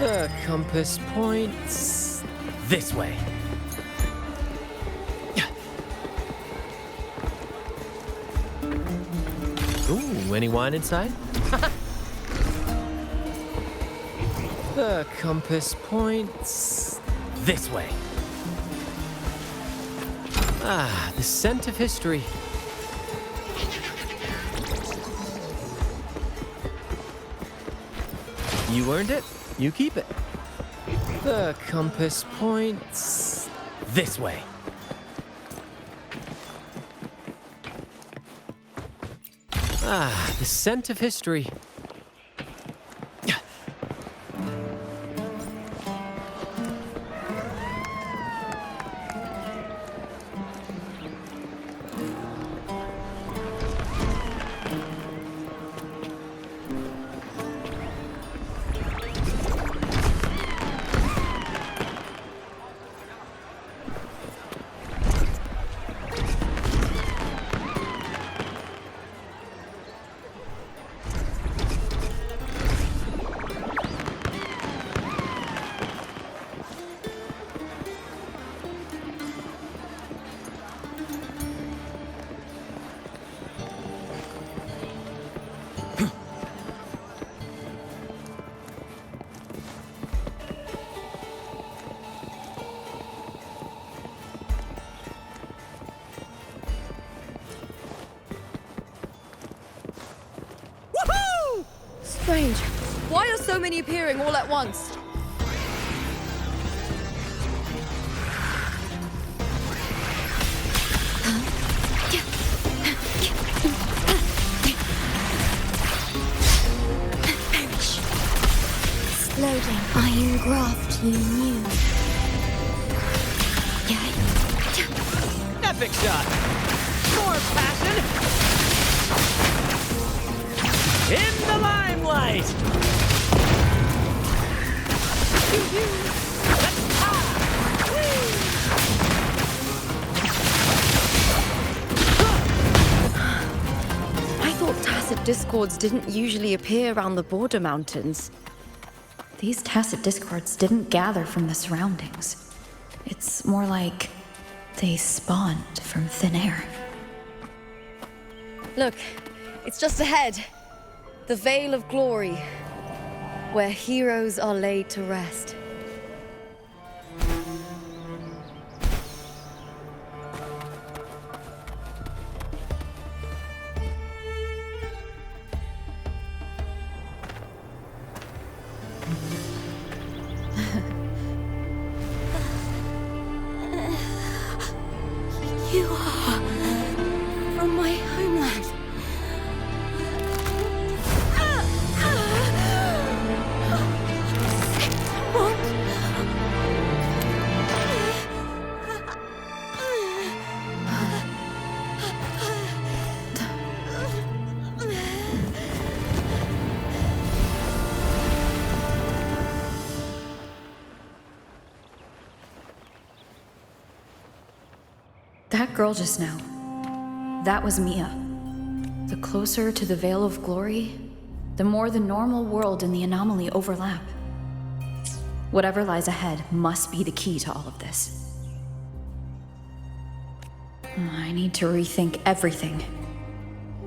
The compass points this way. Ooh, any wine inside? The compass points this way. Ah, the scent of history. You earned it. You keep it. The compass points this way. Ah, the scent of history. Strange. Why are so many appearing all at once? Perish. Exploding iron graft you knew. Yeah. Epic shot. More passion. In the limelight. I thought tacit discords didn't usually appear around the border mountains. These tacit discords didn't gather from the surroundings. It's more like they spawned from thin air. Look, it's just ahead. The Veil of Glory, where heroes are laid to rest. You are from my homeland. What? That girl just now, that was Mia. The closer to the Veil of Glory, the more the normal world and the anomaly overlap. Whatever lies ahead must be the key to all of this. I need to rethink everything.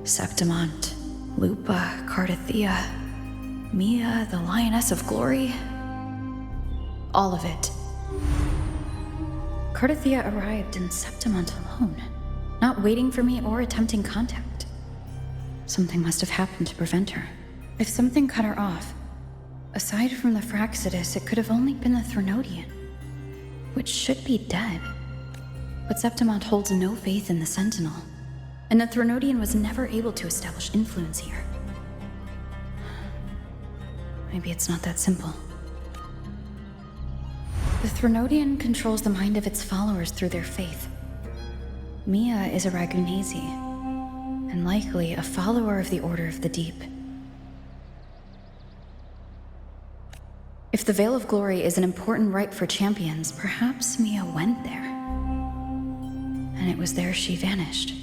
Septimont, Lupa, Cardathea, Mia, the Lioness of Glory. All of it. Cardathea arrived in Septimont alone, not waiting for me or attempting contact. Something must have happened to prevent her. If something cut her off, aside from the Fraxidus, it could have only been the Threnodian, which should be dead. But Septimont holds no faith in the Sentinel, and the Threnodian was never able to establish influence here. Maybe it's not that simple. The Threnodian controls the mind of its followers through their faith. Mia is a Ragunesi, and likely a follower of the Order of the Deep. If the Veil of Glory is an important rite for champions, perhaps Mia went there. And it was there she vanished.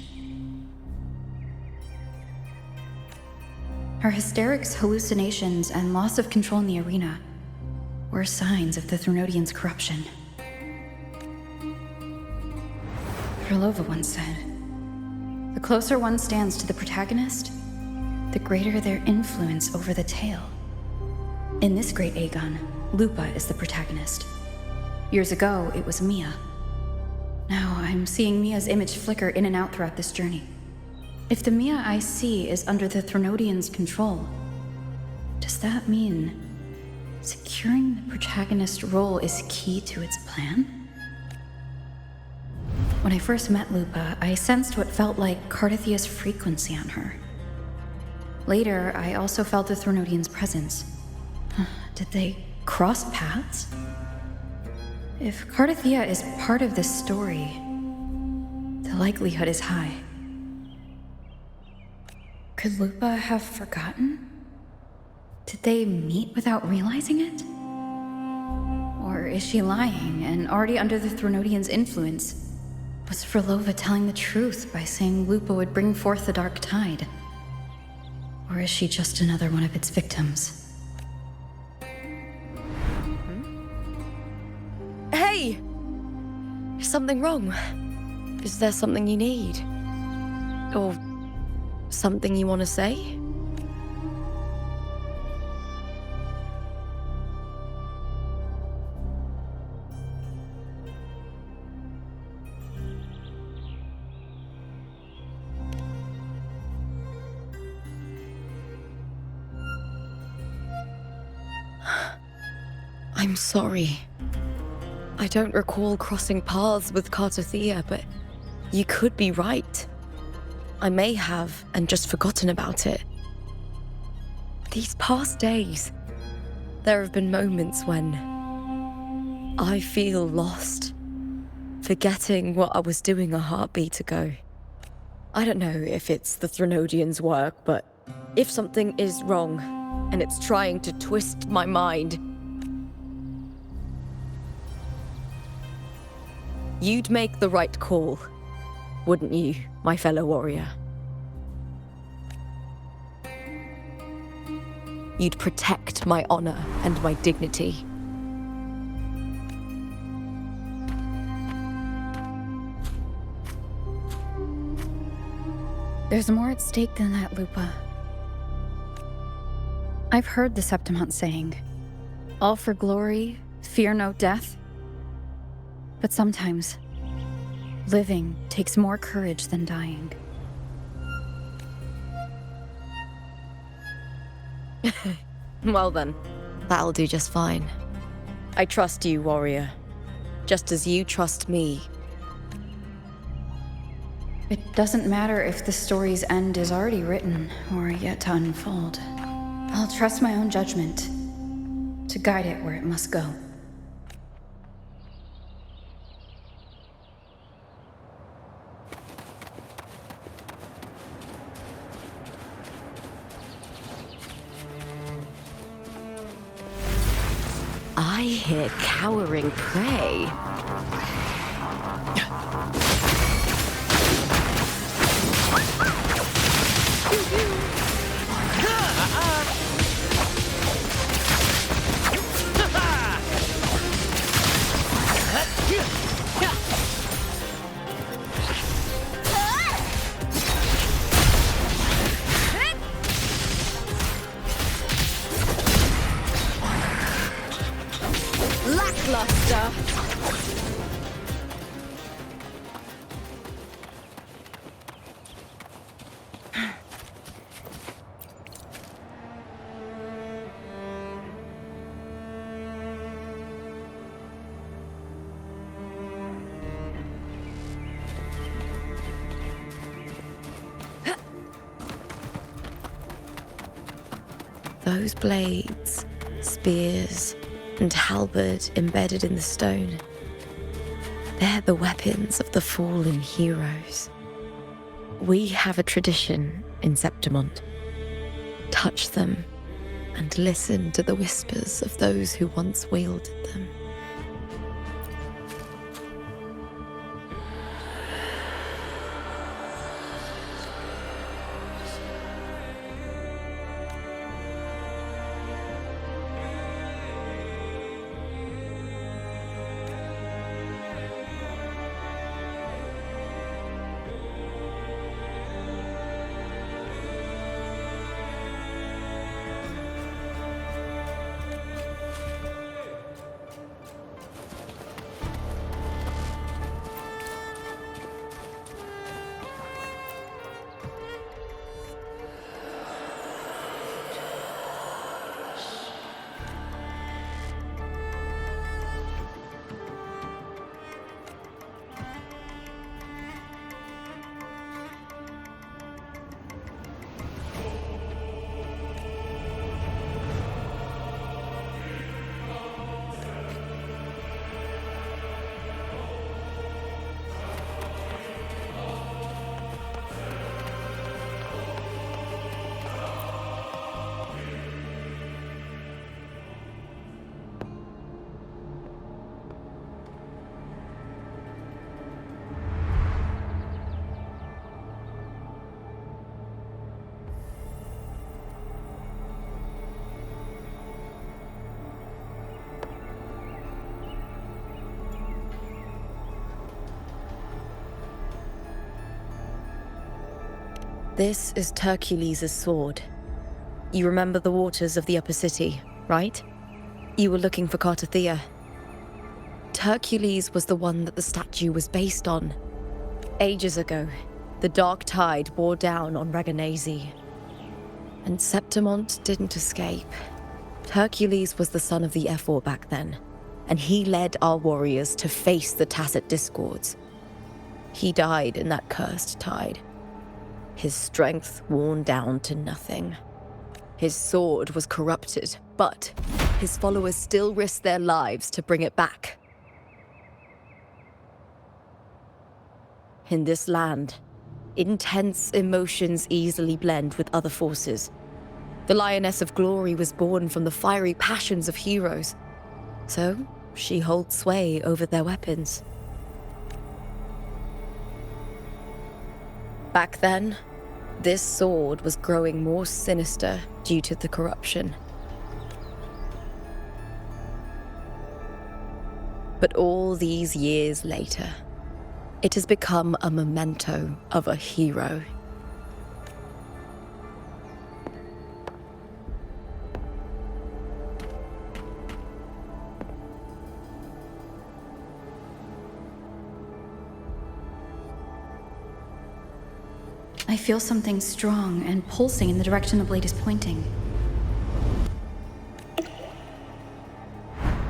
Her hysterics, hallucinations, and loss of control in the arena were signs of the Threnodians' corruption. Herlova once said, "The closer one stands to the protagonist, the greater their influence over the tale." In this great Aegon, Lupa is the protagonist. Years ago, it was Mia. Now I'm seeing Mia's image flicker in and out throughout this journey. If the Mia I see is under the Threnodians' control, does that mean securing the protagonist role is key to its plan? When I first met Lupa, I sensed what felt like Cardithia's frequency on her. Later, I also felt the Threnodians' presence. Did they cross paths? If Cardithia is part of this story, the likelihood is high. Could Lupa have forgotten? Did they meet without realizing it? Or is she lying and already under the Threnodians' influence? Was Herlova telling the truth by saying Lupa would bring forth the Dark Tide? Or is she just another one of its victims? Hey! Is something wrong? Is there something you need? Or something you want to say? I'm sorry. I don't recall crossing paths with Cardithia, but you could be right. I may have and just forgotten about it. These past days, there have been moments when I feel lost, forgetting what I was doing a heartbeat ago. I don't know if it's the Threnodians' work, but if something is wrong and it's trying to twist my mind, you'd make the right call, wouldn't you, my fellow warrior? You'd protect my honor and my dignity. There's more at stake than that, Lupa. I've heard the Septimont saying, "All for glory, fear no death." But sometimes, living takes more courage than dying. Well then, that'll do just fine. I trust you, warrior. Just as you trust me. It doesn't matter if the story's end is already written or yet to unfold. I'll trust my own judgment to guide it where it must go. I hear cowering prey. Lackluster. Those blades, spears, and halberd embedded in the stone. They're the weapons of the fallen heroes. We have a tradition in Septimont. Touch them and listen to the whispers of those who once wielded them. This is Hercules' sword. You remember the waters of the upper city, right? You were looking for Cartothea. Hercules was the one that the statue was based on. Ages ago, the dark tide bore down on Reganese. And Septimont didn't escape. Hercules was the son of the Ephor back then, and he led our warriors to face the Tacit Discords. He died in that cursed tide. His strength worn down to nothing. His sword was corrupted, but his followers still risked their lives to bring it back. In this land, intense emotions easily blend with other forces. The Lioness of Glory was born from the fiery passions of heroes, so she holds sway over their weapons. Back then, this sword was growing more sinister due to the corruption. But all these years later, it has become a memento of a hero. I feel something strong and pulsing in the direction the blade is pointing.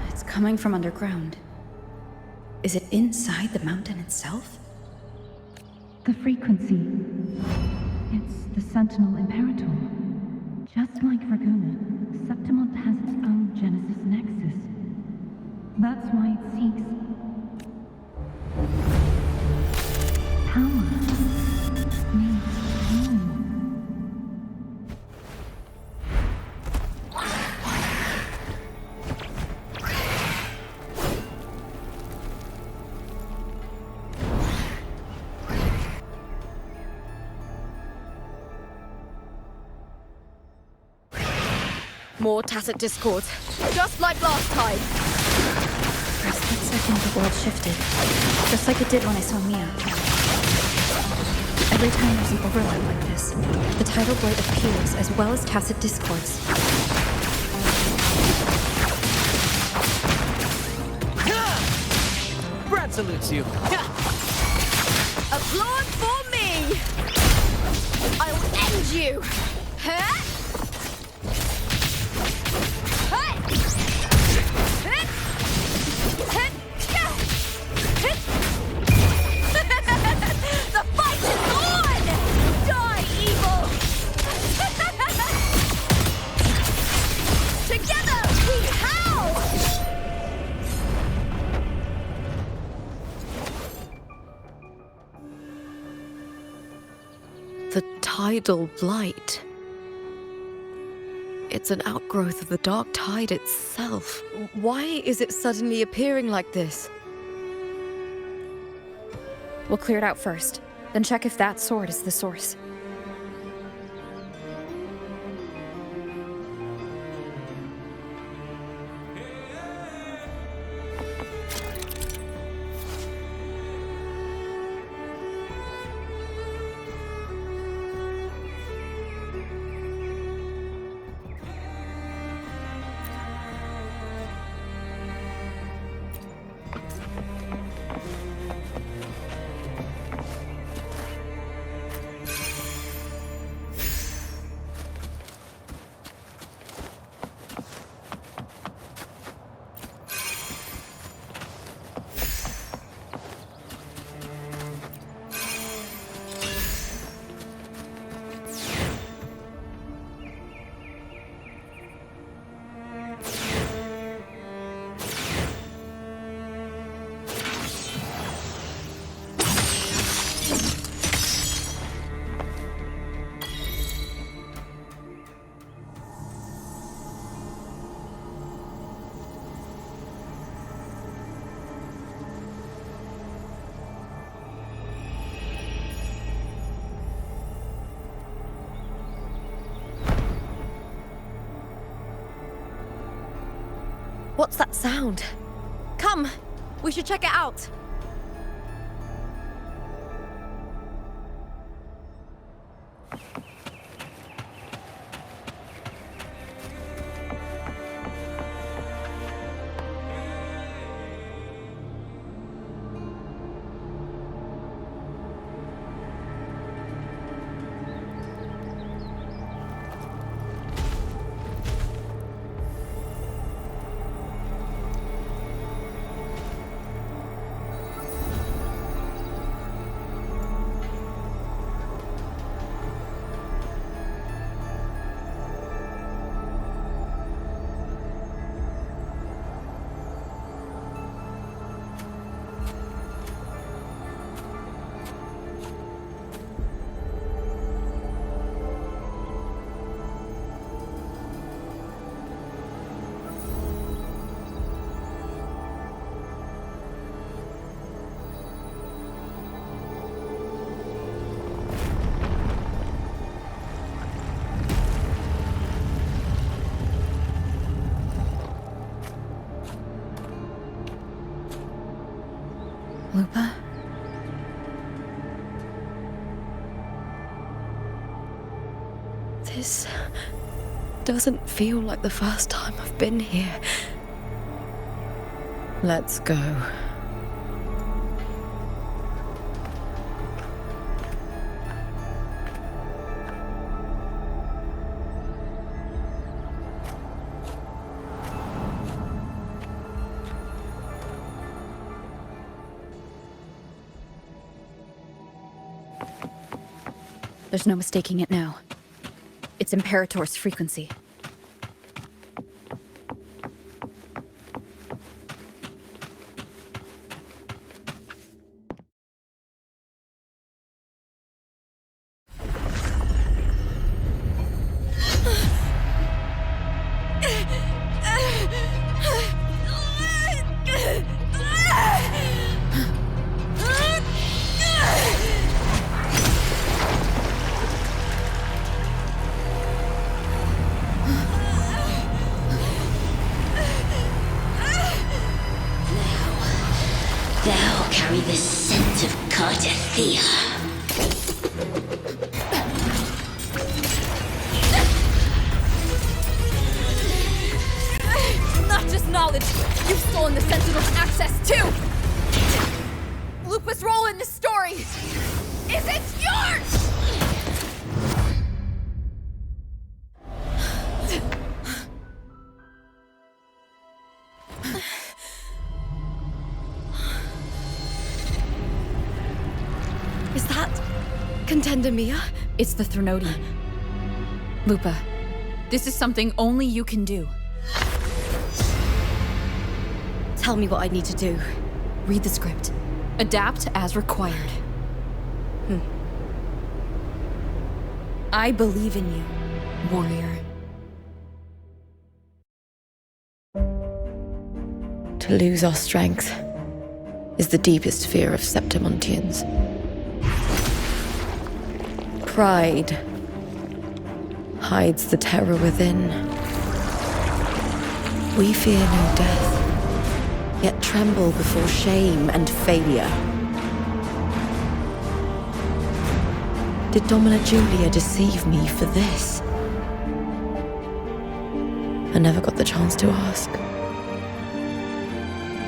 It's coming from underground. Is it inside the mountain itself? The frequency. It's the Sentinel Imperator. Just like Raguna, Septimont has its own Genesis Nexus. That's why it seeks power. Needs home. More Tacit Discords, just like last time. For a split second, the world shifted. Just like it did when I saw Mia. Every time there's an overlap like this, the tidal blade appears as well as Tacit Discords. Brad salutes you. Applaud for me! I'll end you! Huh? The fight is on! Die, evil! Together we howl! tidal blight. It's an outgrowth of the dark tide itself. Why is it suddenly appearing like this? We'll clear it out first, then check if that sword is the source. What's that sound? Come, we should check it out. Lupa? This doesn't feel like the first time I've been here. Let's go. There's no mistaking it now. It's Imperator's frequency. Thou carry the scent of Cartathea. Not just knowledge, you've stolen the Sentinel's access too! Lupa's role in this story isn't yours! Is that Contender Mia? It's the Threnody. Lupa, this is something only you can do. Tell me what I need to do. Read the script. Adapt as required. I believe in you, warrior. To lose our strength is the deepest fear of Septimontians. Pride hides the terror within. We fear no death, yet tremble before shame and failure. Did Domina Julia deceive me for this? I never got the chance to ask.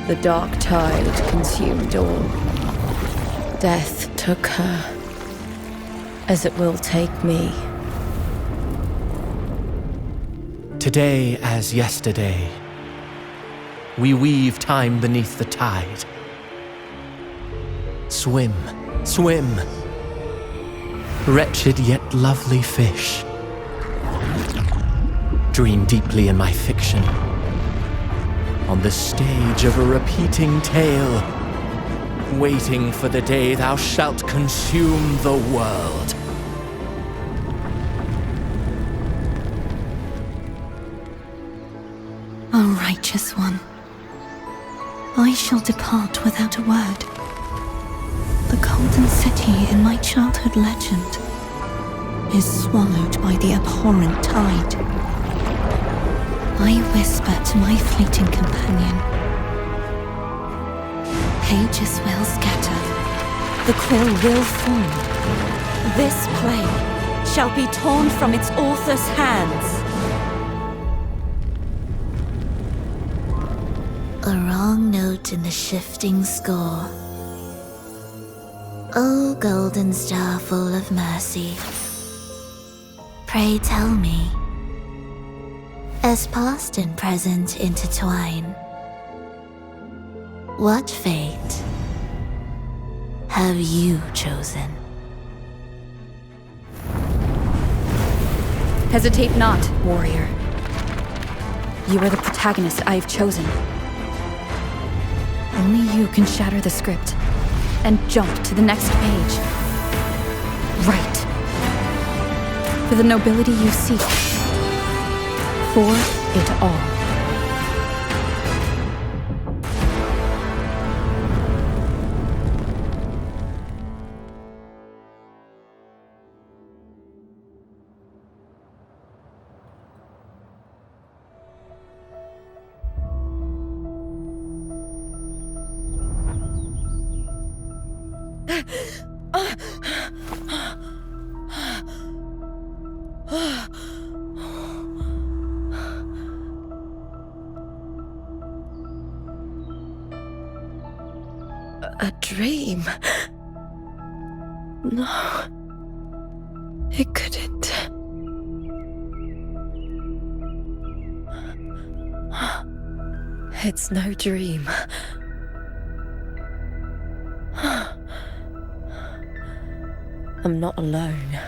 The dark tide consumed all. Death took her, as it will take me. Today as yesterday, we weave time beneath the tide. Swim, swim, wretched yet lovely fish. Dream deeply in my fiction, on the stage of a repeating tale, waiting for the day thou shalt consume the world. O righteous one, I shall depart without a word. The golden city in my childhood legend is swallowed by the abhorrent tide. I whisper to my fleeting companion. Pages will scatter, the quill will fall. This play shall be torn from its author's hands. A wrong note in the shifting score. O golden star full of mercy, pray tell me, as past and present intertwine, what fate have you chosen? Hesitate not, warrior. You are the protagonist I have chosen. Only you can shatter the script and jump to the next page. Right. For the nobility you seek. For it all. A dream? No. It couldn't. It's no dream. I'm not alone.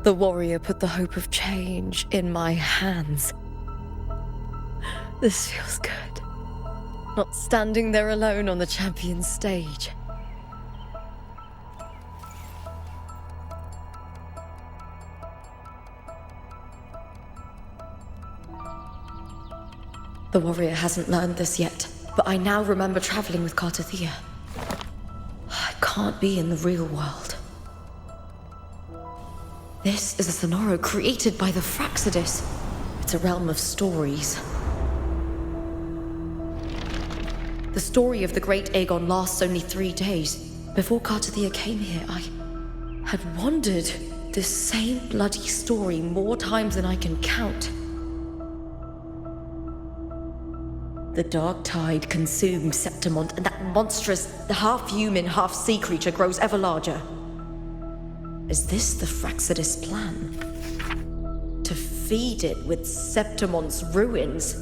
The warrior put the hope of change in my hands. This feels good. Not standing there alone on the champion's stage. The warrior hasn't learned this yet, but I now remember traveling with Cartothea. I can't be in the real world. This is a Sonoro created by the Fraxidus. It's a realm of stories. The story of the Great Aegon lasts only 3 days. Before Cartothea came here, I had wandered this same bloody story more times than I can count. The dark tide consumed Septimont, and that monstrous, half-human, half-sea creature grows ever larger. Is this the Fraxidus plan? To feed it with Septimont's ruins?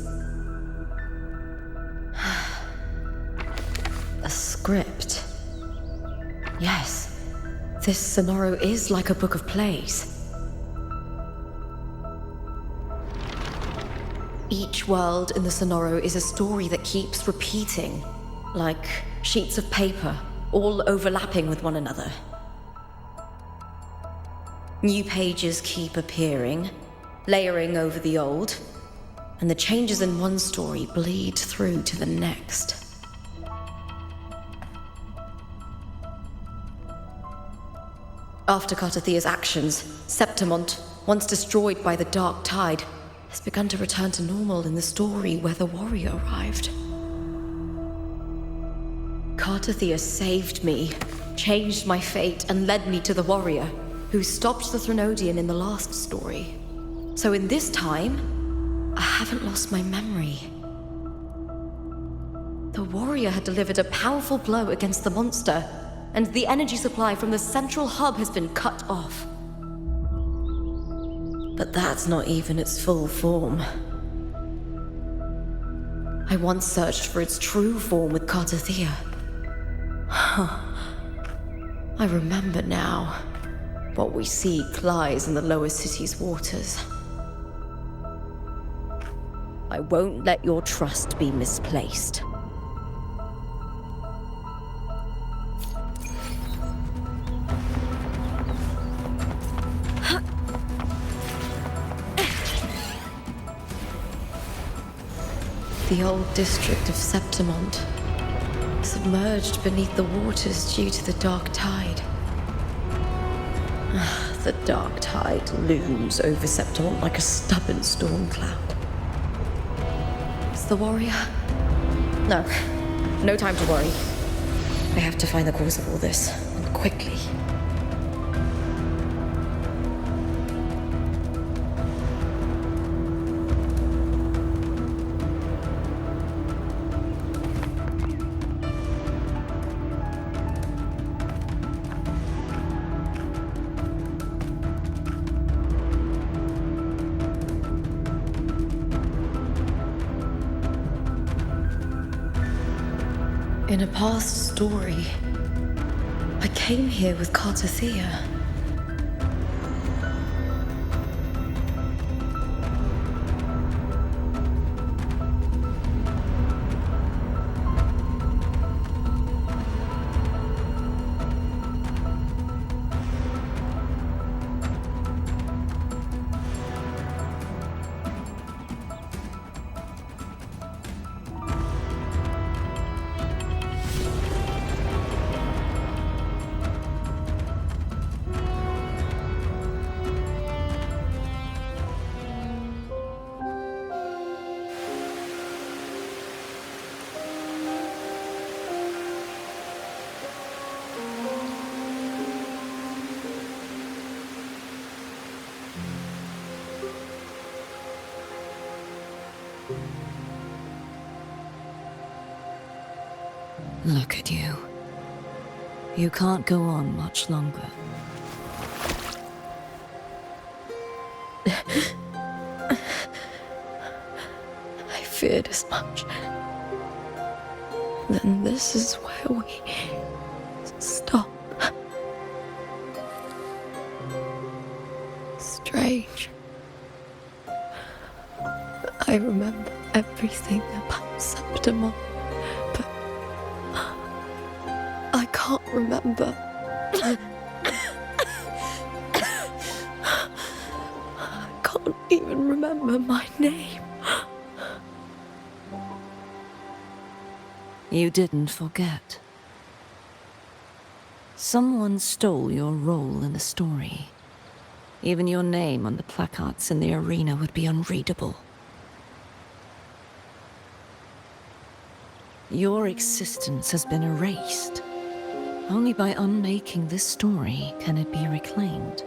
A script. Yes, this Sonoro is like a book of plays. Each world in the Sonoro is a story that keeps repeating, like sheets of paper, all overlapping with one another. New pages keep appearing, layering over the old, and the changes in one story bleed through to the next. After Cartathea's actions, Septimont, once destroyed by the Dark Tide, has begun to return to normal in the story where the warrior arrived. Cartathea saved me, changed my fate, and led me to the warrior, who stopped the Threnodian in the last story. So in this time, I haven't lost my memory. The warrior had delivered a powerful blow against the monster, and the energy supply from the central hub has been cut off. But that's not even its full form. I once searched for its true form with Cartathea. I remember now. What we seek lies in the lower city's waters. I won't let your trust be misplaced. The old district of Septimont, submerged beneath the waters due to the Dark Tide. The Dark Tide looms over Septimont like a stubborn storm cloud. Is the warrior? No time to worry. I have to find the cause of all this, and quickly. In a past story, I came here with Cartathea. Look at you. You can't go on much longer. I feared as much. Then this is where we stop. Strange. I remember everything about Septimont, but I can't remember. I can't even remember my name. You didn't forget. Someone stole your role in the story. Even your name on the placards in the arena would be unreadable. Your existence has been erased. Only by unmaking this story can it be reclaimed.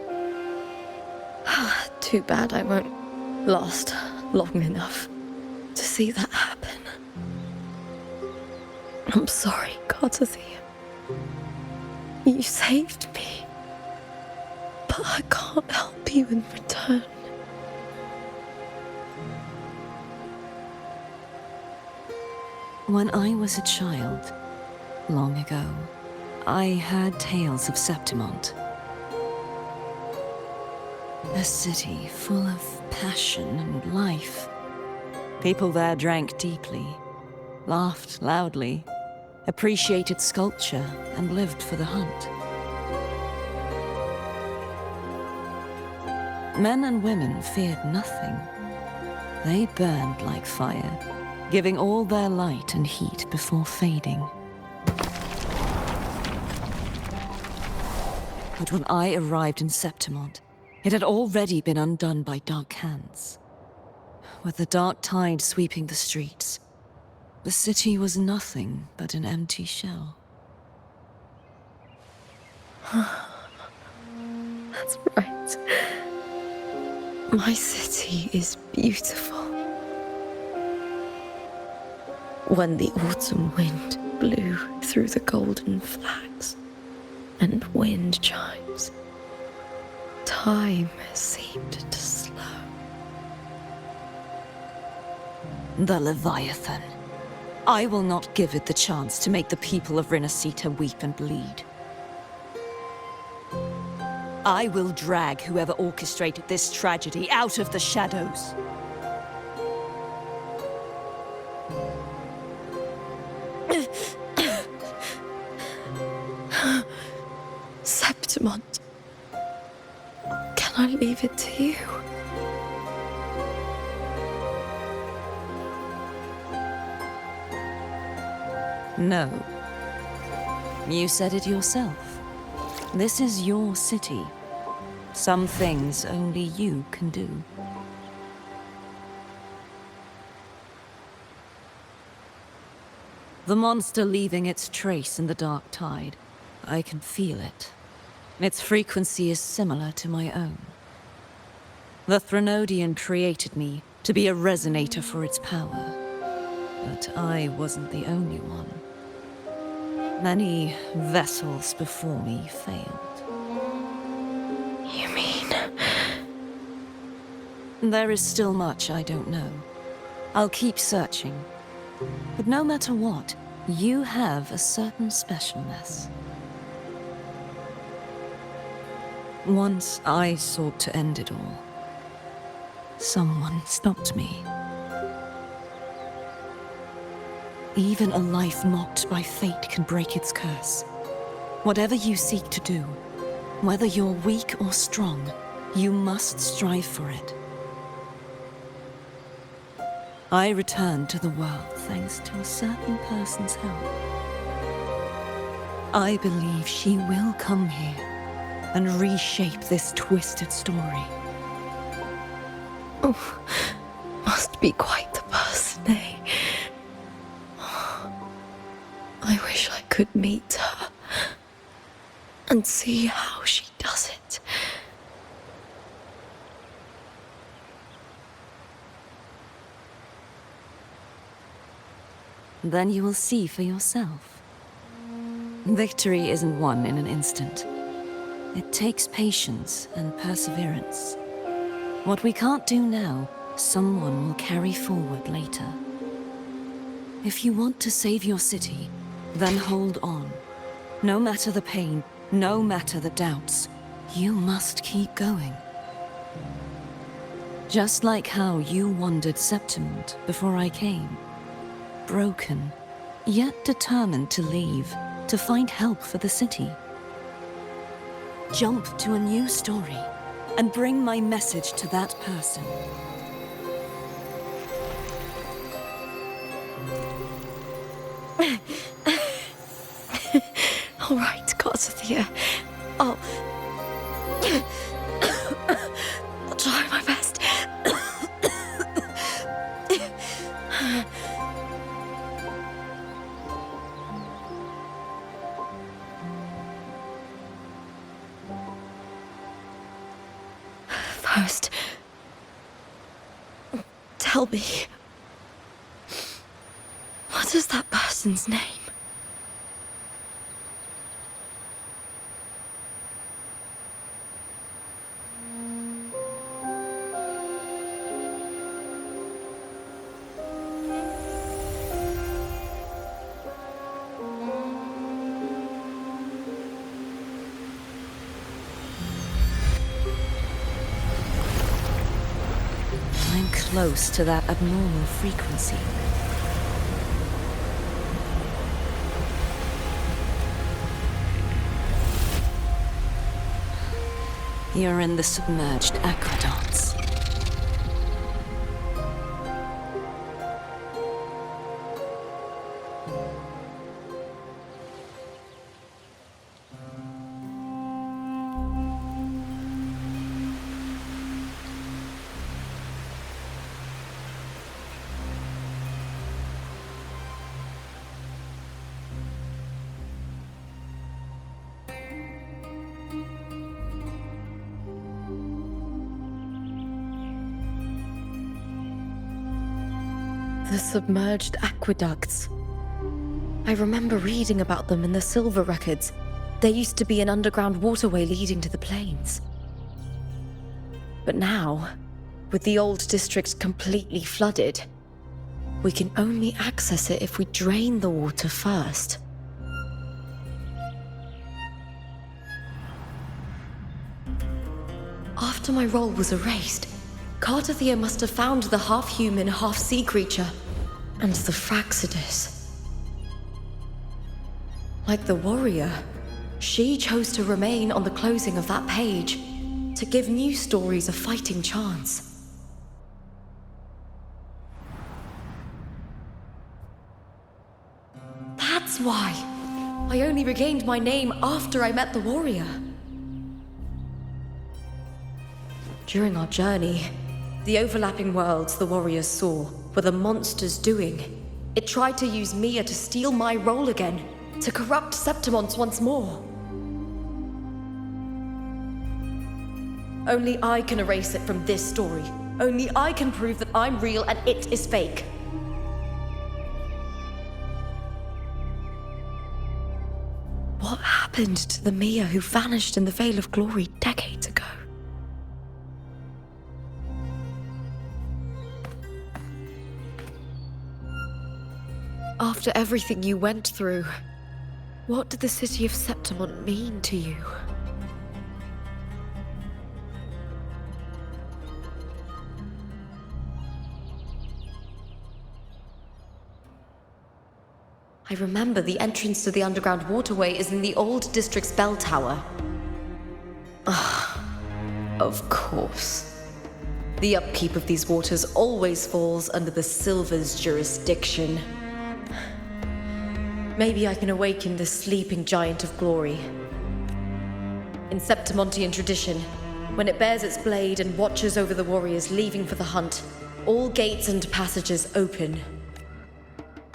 Too bad I won't last long enough to see that happen. I'm sorry, Cartathea. You saved me. But I can't help you in return. When I was a child, long ago, I heard tales of Septimont. A city full of passion and life. People there drank deeply, laughed loudly, appreciated sculpture, and lived for the hunt. Men and women feared nothing. They burned like fire, giving all their light and heat before fading. But when I arrived in Septimont, it had already been undone by dark hands. With the dark tide sweeping the streets, the city was nothing but an empty shell. That's right. My city is beautiful. When the autumn wind blew through the golden flags and wind chimes, time seemed to slow. The Leviathan. I will not give it the chance to make the people of Rinasita weep and bleed. I will drag whoever orchestrated this tragedy out of the shadows. Septimont. Can I leave it to you? No. You said it yourself. This is your city. Some things only you can do. The monster leaving its trace in the dark tide. I can feel it. Its frequency is similar to my own. The Threnodian created me to be a resonator for its power. But I wasn't the only one. Many vessels before me failed. You mean? There is still much I don't know. I'll keep searching. But no matter what, you have a certain specialness. Once I sought to end it all. Someone stopped me. Even a life mocked by fate can break its curse. Whatever you seek to do, whether you're weak or strong, you must strive for it. I returned to the world thanks to a certain person's help. I believe she will come here and reshape this twisted story. Oh, must be quite the person, eh? I wish I could meet her and see how she does it. Then you will see for yourself. Victory isn't won in an instant. It takes patience and perseverance. What we can't do now, someone will carry forward later. If you want to save your city, then hold on. No matter the pain, no matter the doubts, you must keep going. Just like how you wandered Septimont before I came. Broken, yet determined to leave, to find help for the city. Jump to a new story, and bring my message to that person. All right, Garcia. I'll try my best. First, tell me, what is that person's name? I'm close to that abnormal frequency. You're in the submerged aqueducts. The submerged aqueducts. I remember reading about them in the silver records. There used to be an underground waterway leading to the plains. But now, with the old district completely flooded, we can only access it if we drain the water first. After my role was erased, Cartothea must have found the half-human, half-sea creature, and the Fraxidus. Like the warrior, she chose to remain on the closing of that page, to give new stories a fighting chance. That's why I only regained my name after I met the warrior. During our journey, the overlapping worlds the warriors saw were the monsters doing. It tried to use Mia to steal my role again, to corrupt Septimonts once more. Only I can erase it from this story. Only I can prove that I'm real and it is fake. What happened to the Mia who vanished in the Veil of Glory decades ago? After everything you went through, what did the city of Septimont mean to you? I remember the entrance to the underground waterway is in the old district's bell tower. Of course. The upkeep of these waters always falls under the Silver's jurisdiction. Maybe I can awaken the sleeping giant of glory. In Septimontian tradition, when it bears its blade and watches over the warriors leaving for the hunt, all gates and passages open.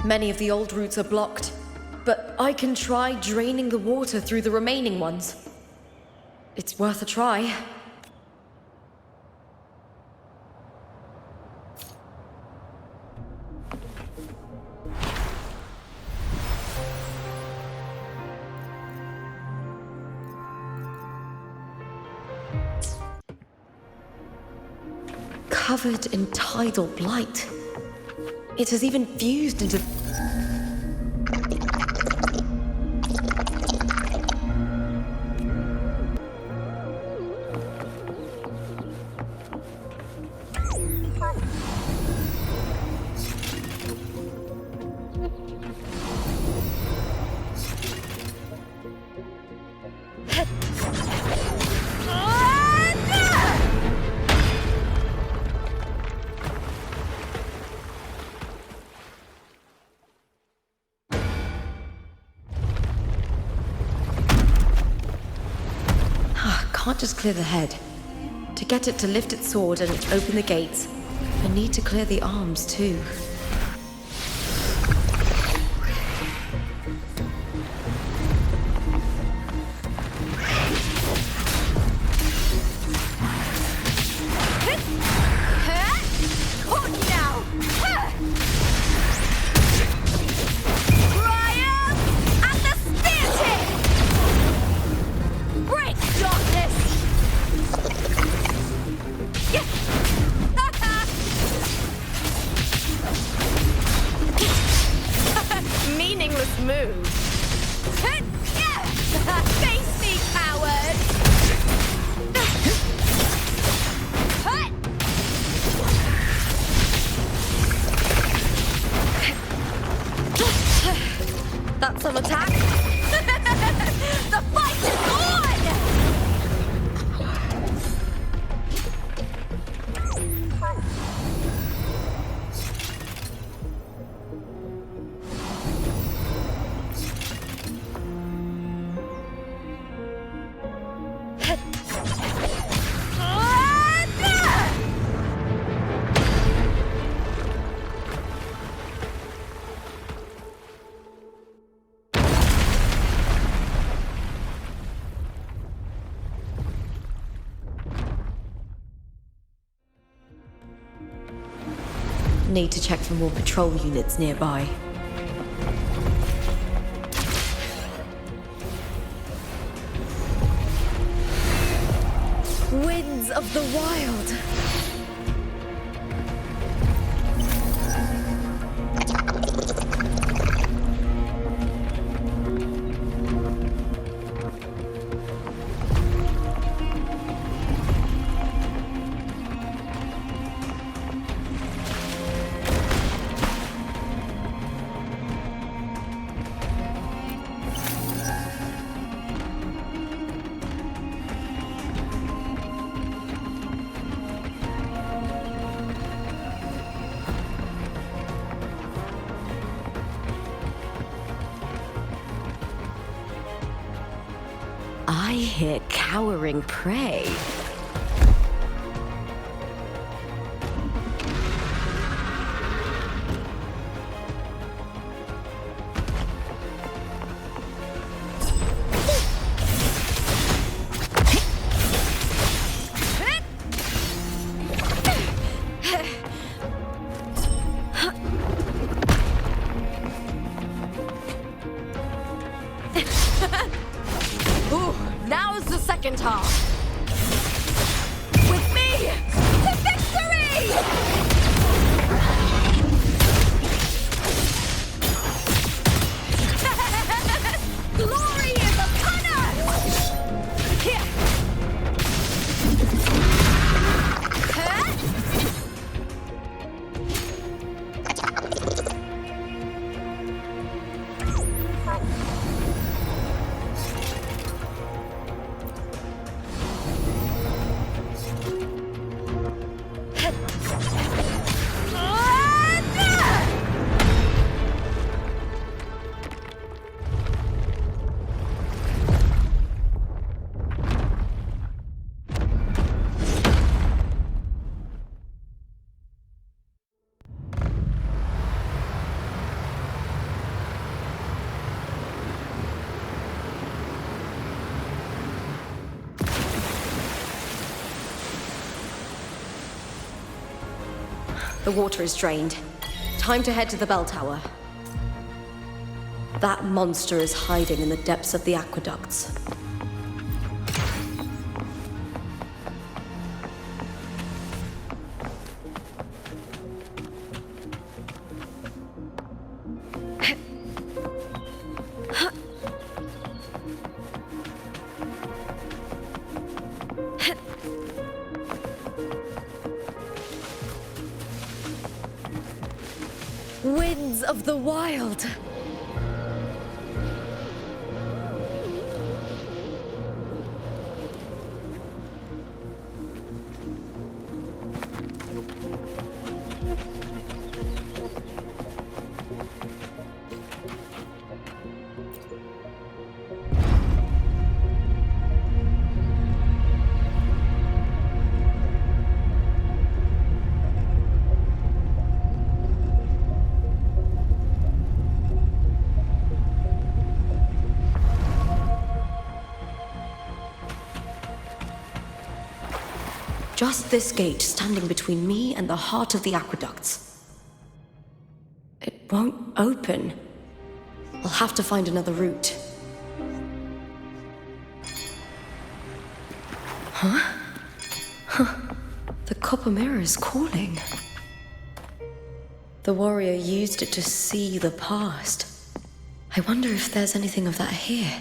Many of the old routes are blocked, but I can try draining the water through the remaining ones. It's worth a try. Covered in tidal blight. It has even fused into... Can't just clear the head. To get it to lift its sword and open the gates, I need to clear the arms too. Move. Face me, coward! That's some attack. The fight is on! Need to check for more patrol units nearby. Winds of the Wild! I hear cowering prey. Now's the second half. With me to victory! Glory is upon us! Here. The water is drained. Time to head to the bell tower. That monster is hiding in the depths of the aqueducts. Winds of the Wild! Just this gate standing between me and the heart of the aqueducts. It won't open. I'll have to find another route. Huh? The copper mirror is calling. The warrior used it to see the past. I wonder if there's anything of that here.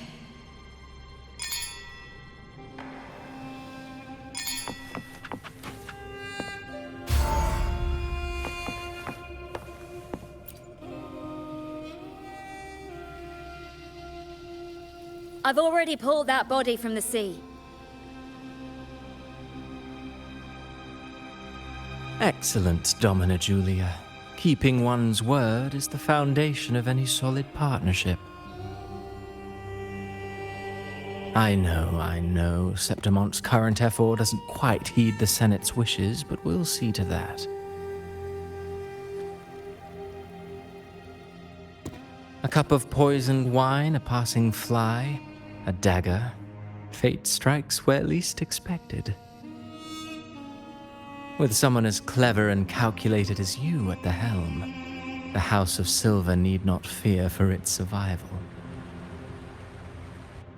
I've already pulled that body from the sea. Excellent, Domina Julia. Keeping one's word is the foundation of any solid partnership. I know, Septimonte's current effort doesn't quite heed the Senate's wishes, but we'll see to that. A cup of poisoned wine, a passing fly, a dagger. Fate strikes where least expected. With someone as clever and calculated as you at the helm, the House of Silver need not fear for its survival.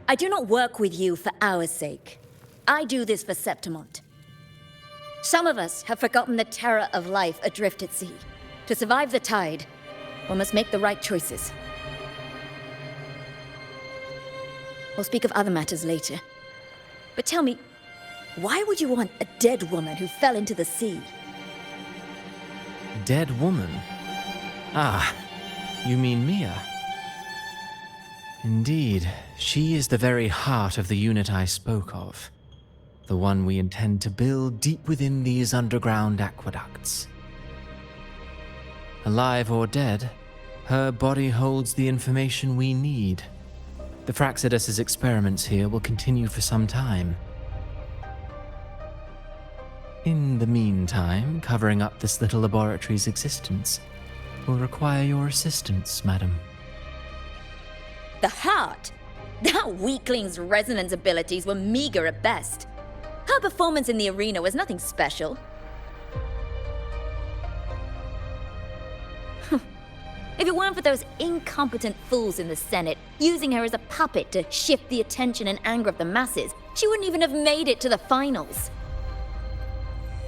I do not work with you for our sake. I do this for Septimont. Some of us have forgotten the terror of life adrift at sea. To survive the tide, one must make the right choices. We'll speak of other matters later. But tell me, why would you want a dead woman who fell into the sea? Dead woman? Ah, you mean Mia? Indeed, she is the very heart of the unit I spoke of. The one we intend to build deep within these underground aqueducts. Alive or dead, her body holds the information we need. The Fraxidus's experiments here will continue for some time. In the meantime, covering up this little laboratory's existence will require your assistance, madam. The heart? That weakling's resonance abilities were meager at best. Her performance in the arena was nothing special. If it weren't for those incompetent fools in the Senate using her as a puppet to shift the attention and anger of the masses, she wouldn't even have made it to the finals.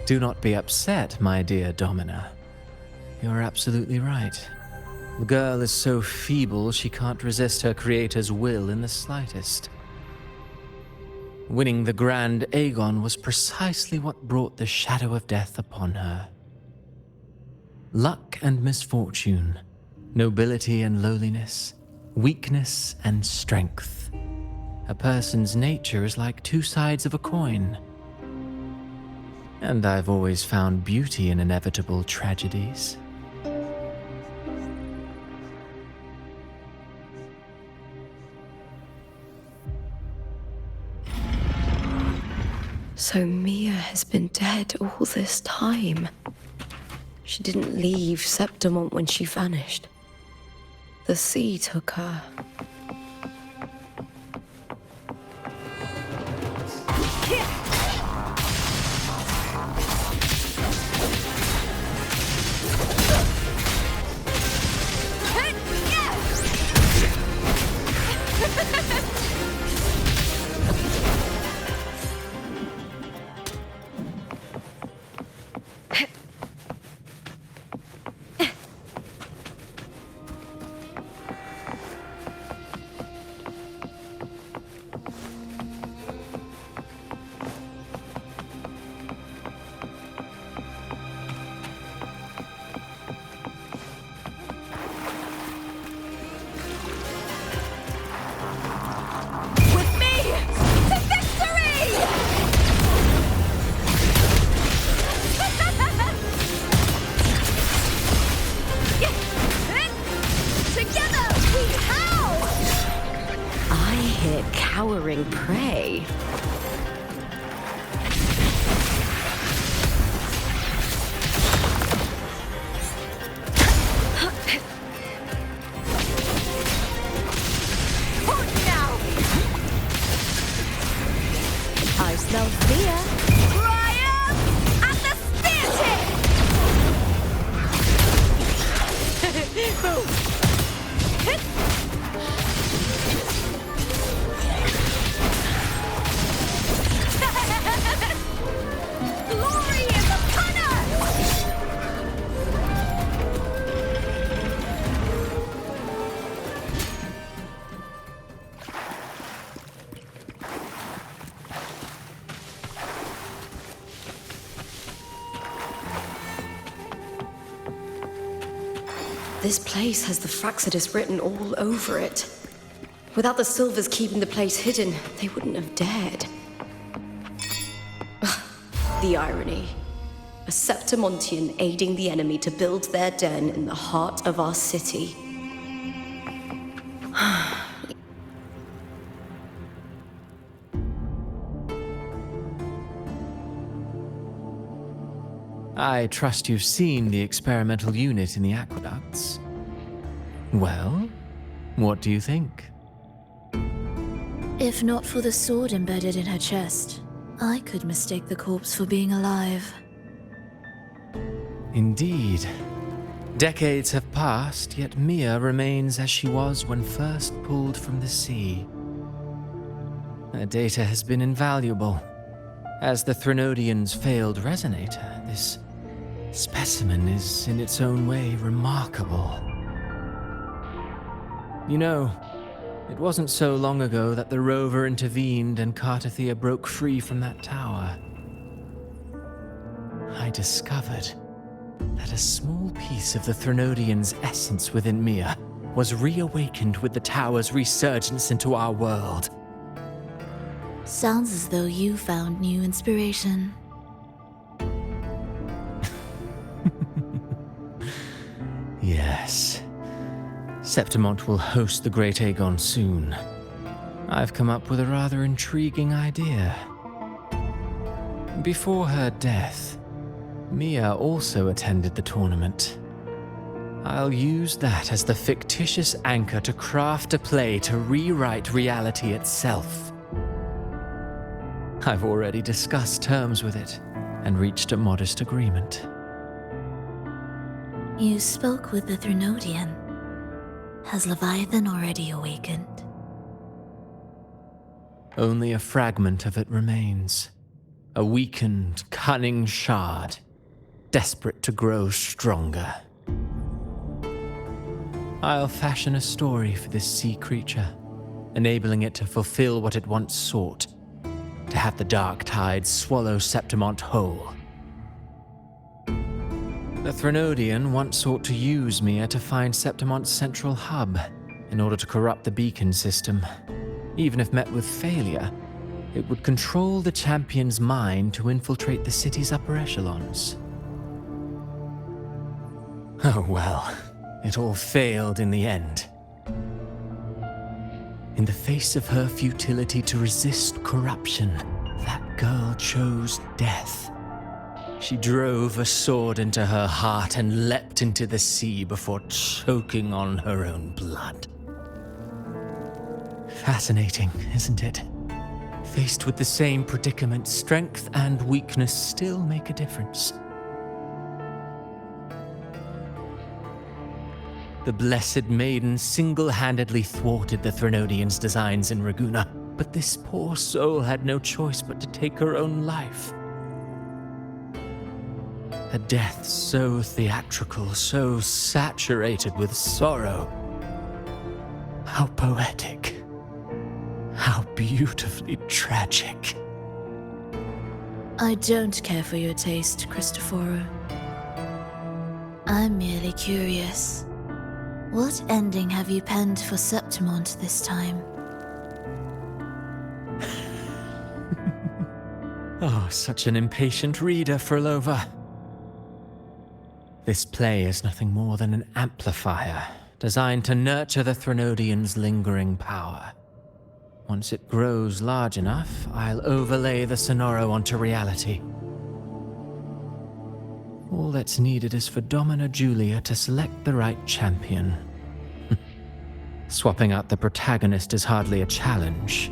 Do not be upset, my dear Domina. You're absolutely right. The girl is so feeble she can't resist her creator's will in the slightest. Winning the Grand Aegon was precisely what brought the shadow of death upon her. Luck and misfortune, nobility and lowliness, weakness and strength. A person's nature is like two sides of a coin. And I've always found beauty in inevitable tragedies. So Mia has been dead all this time. She didn't leave Septimont when she vanished. The sea took her. Cowering prey. I smell fear. Triumph at the theatre! Boom! This place has the Fraxidus written all over it. Without the Silvers keeping the place hidden, they wouldn't have dared. The irony. A Septimontian aiding the enemy to build their den in the heart of our city. I trust you've seen the experimental unit in the aqueducts. Well, what do you think? If not for the sword embedded in her chest, I could mistake the corpse for being alive. Indeed. Decades have passed, yet Mia remains as she was when first pulled from the sea. Her data has been invaluable. As the Threnodian's failed resonator, this specimen is in its own way remarkable. You know, it wasn't so long ago that the rover intervened and Cartothea broke free from that tower. I discovered that a small piece of the Threnodian's essence within Mia was reawakened with the tower's resurgence into our world. Sounds as though you found new inspiration. Yes. Septimont will host the Great Aegon soon. I've come up with a rather intriguing idea. Before her death, Mia also attended the tournament. I'll use that as the fictitious anchor to craft a play to rewrite reality itself. I've already discussed terms with it and reached a modest agreement. You spoke with the Threnodian. Has Leviathan already awakened? Only a fragment of it remains. A weakened, cunning shard, desperate to grow stronger. I'll fashion a story for this sea creature, enabling it to fulfill what it once sought, to have the dark tide swallow Septimont whole. The Threnodian once sought to use Mia to find Septimont's central hub in order to corrupt the beacon system. Even if met with failure, it would control the champion's mind to infiltrate the city's upper echelons. Oh well, it all failed in the end. In the face of her futility to resist corruption, that girl chose death. She drove a sword into her heart and leapt into the sea before choking on her own blood. Fascinating, isn't it? Faced with the same predicament, strength and weakness still make a difference. The Blessed Maiden single-handedly thwarted the Threnodian's designs in Raguna, but this poor soul had no choice but to take her own life. A death so theatrical, so saturated with sorrow. How poetic. How beautifully tragic. I don't care for your taste, Cristoforo. I'm merely curious. What ending have you penned for Septimont this time? Oh, such an impatient reader, Frolova. This play is nothing more than an amplifier, designed to nurture the Threnodian's lingering power. Once it grows large enough, I'll overlay the Sonoro onto reality. All that's needed is for Domina Julia to select the right champion. Swapping out the protagonist is hardly a challenge.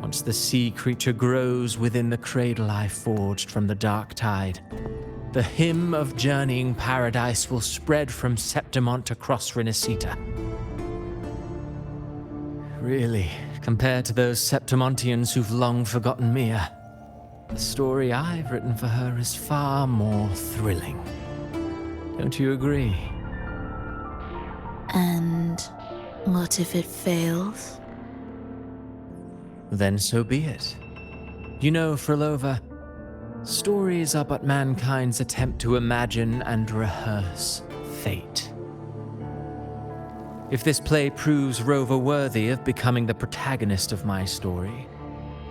Once the sea creature grows within the cradle I forged from the dark tide, the hymn of journeying paradise will spread from Septimont across Renacita. Really, compared to those Septimontians who've long forgotten Mia, the story I've written for her is far more thrilling. Don't you agree? And what if it fails? Then so be it. You know, Frolova, stories are but mankind's attempt to imagine and rehearse fate. If this play proves Rover worthy of becoming the protagonist of my story,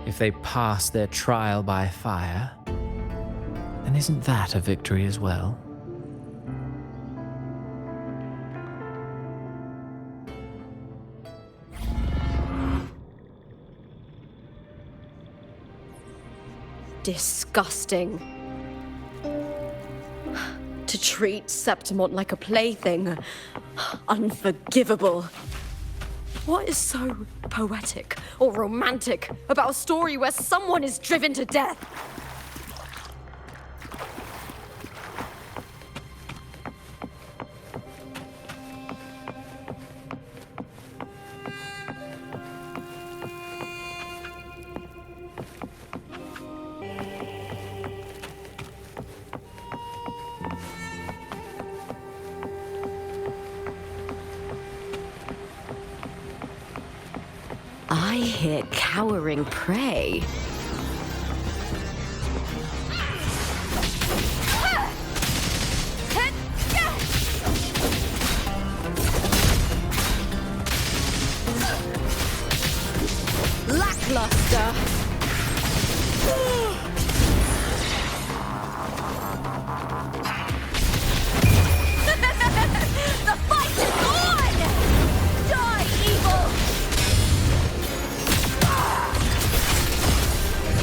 if they pass their trial by fire, then isn't that a victory as well? Disgusting. To treat Septimont like a plaything. Unforgivable. What is so poetic or romantic about a story where someone is driven to death? I hear cowering prey. Lackluster. The fight is on! Die, evil!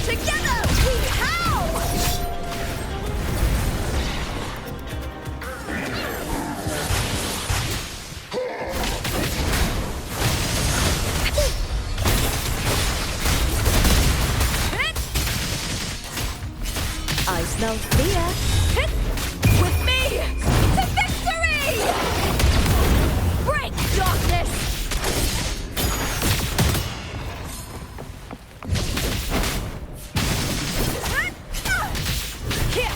Together we howl! I smell fear. With me to victory! Break darkness! Here!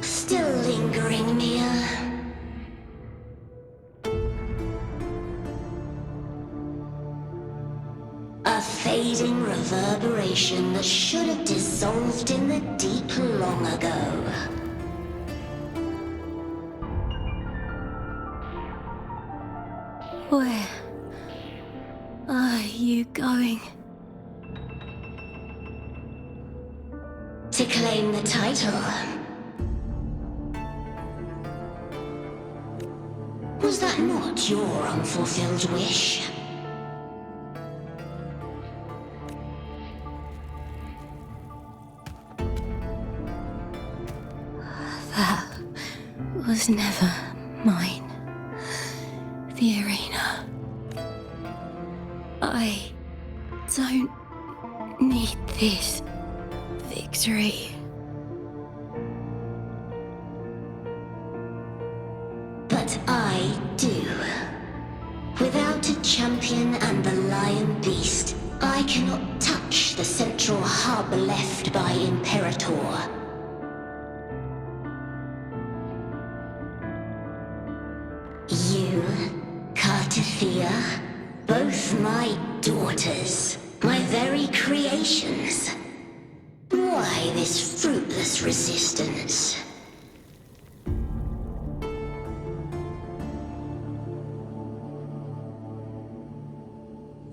Still lingering, Mia. A fading reverberation that should have dissolved in the deep long ago. Where are you going? To claim the title. Was that not your unfulfilled wish? That was never mine. The arena. I don't need this victory. But I do. Without a champion and the lion beast, I cannot touch the central hub left by Imperator. You, Cartathea, both my daughters, my very creations. Why this fruitless resistance?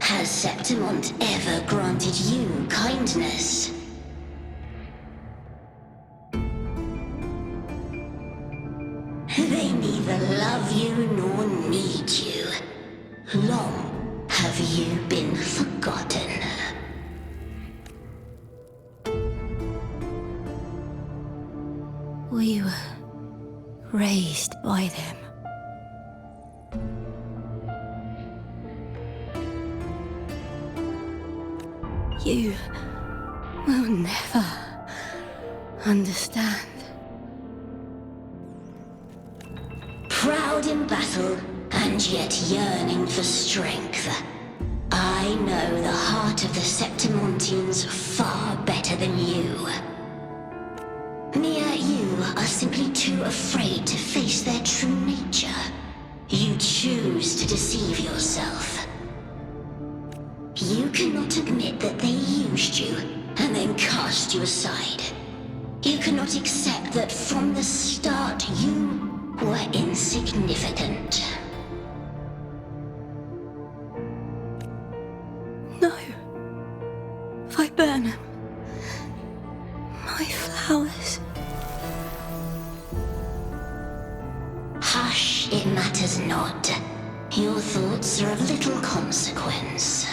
Has Septimont ever granted you kindness? They neither love you nor need you. Long have you been forgotten. We were raised by them. You will never understand. Proud in battle, and yet yearning for strength. I know the heart of the Septimontians far better than you. Mia, you are simply too afraid to face their true nature. You choose to deceive yourself. You cannot admit that they used you and then cast you aside. You cannot accept that from the start you were insignificant. No. Viburnum. My flowers. Hush, it matters not. Your thoughts are of little consequence.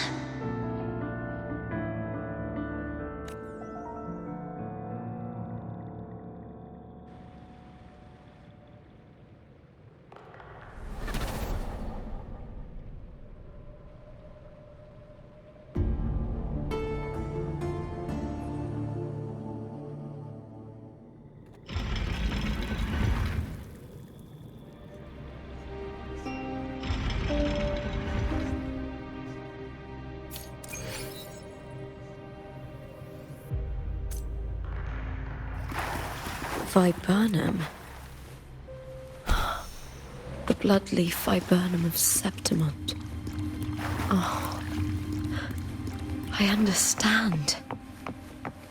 Viburnum. The bloodleaf viburnum of Septimont. Oh, I understand.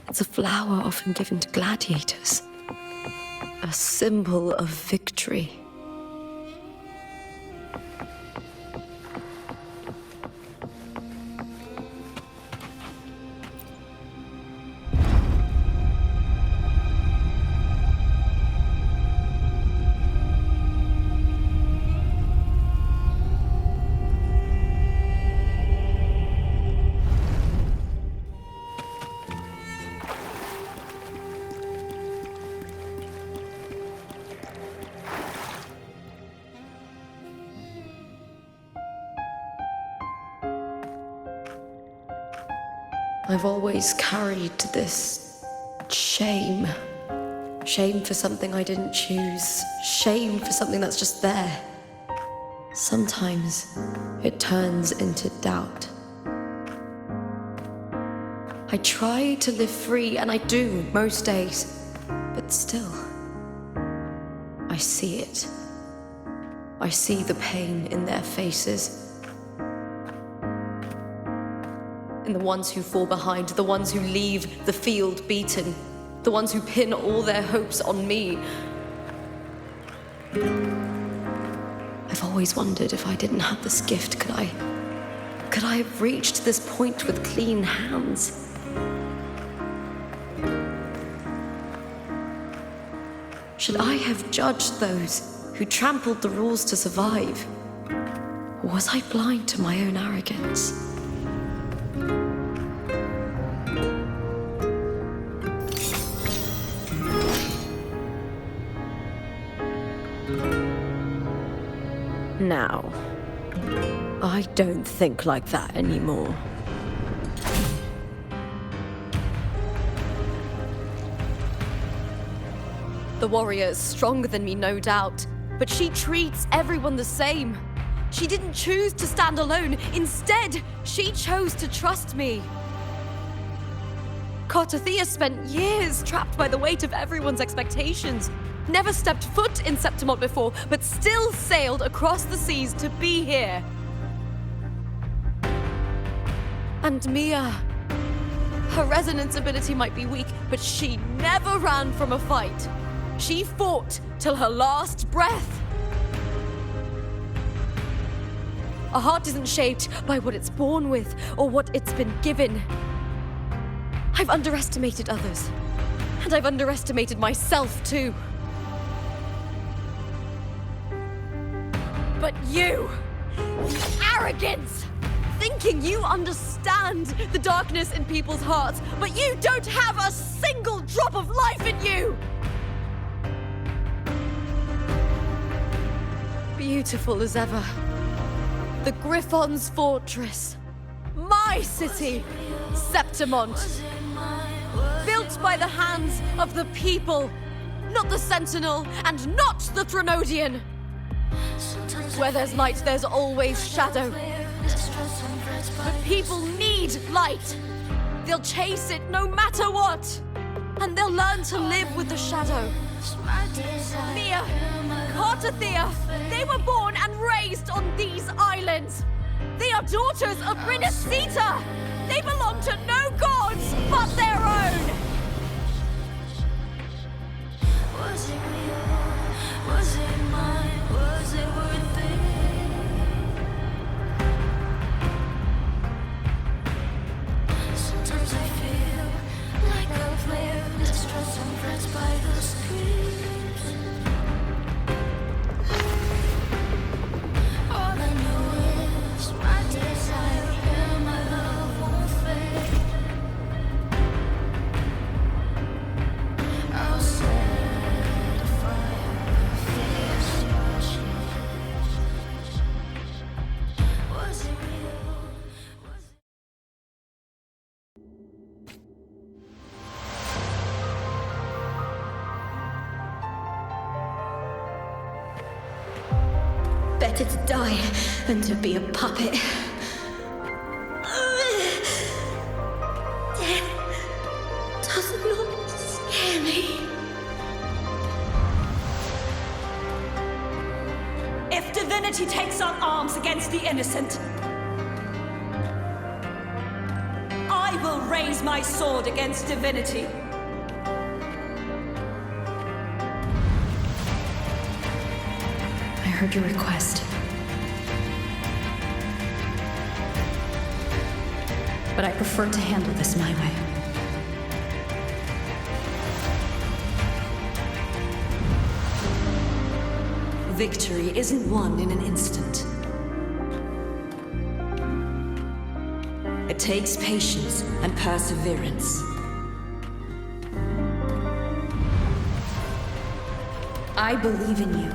It's a flower often given to gladiators. A symbol of victory. I've always carried this shame. Shame for something I didn't choose. Shame for something that's just there. Sometimes it turns into doubt. I try to live free, and I do most days. But still, I see it. I see the pain in their faces. In the ones who fall behind, the ones who leave the field beaten, the ones who pin all their hopes on me. I've always wondered if I didn't have this gift, could I have reached this point with clean hands? Should I have judged those who trampled the rules to survive? Or was I blind to my own arrogance? Now, I don't think like that anymore. The warrior is stronger than me, no doubt, but she treats everyone the same. She didn't choose to stand alone. Instead, she chose to trust me. Cartothea spent years trapped by the weight of everyone's expectations. Never stepped foot in Septimont before, but still sailed across the seas to be here. And Mia, her resonance ability might be weak, but she never ran from a fight. She fought till her last breath. A heart isn't shaped by what it's born with or what it's been given. I've underestimated others, and I've underestimated myself too. But you, arrogance, thinking you understand the darkness in people's hearts, but you don't have a single drop of life in you! Beautiful as ever. The Griffon's fortress. My city, Septimont. Built by the hands of the people, not the Sentinel and not the Threnodian. Where there's light, there's always shadow. But people need light. They'll chase it no matter what. And they'll learn to live with the shadow, Mia, Cartathea, they were born and raised on these islands. They are daughters of Rinasita. They belong to no gods but their own. Was it real? Was it mine? Was it worth it? Sometimes I feel like a player distressed and pressed by the screams. All I know is my desire and my love won't fade. I'll set a fire, fierce passion. Was it real? Was it? Better to die than to be a puppet. Death does not scare me. If divinity takes up arms against the innocent, I will raise my sword against divinity. I heard your request. But I prefer to handle this my way. Victory isn't won in an instant. It takes patience and perseverance. I believe in you,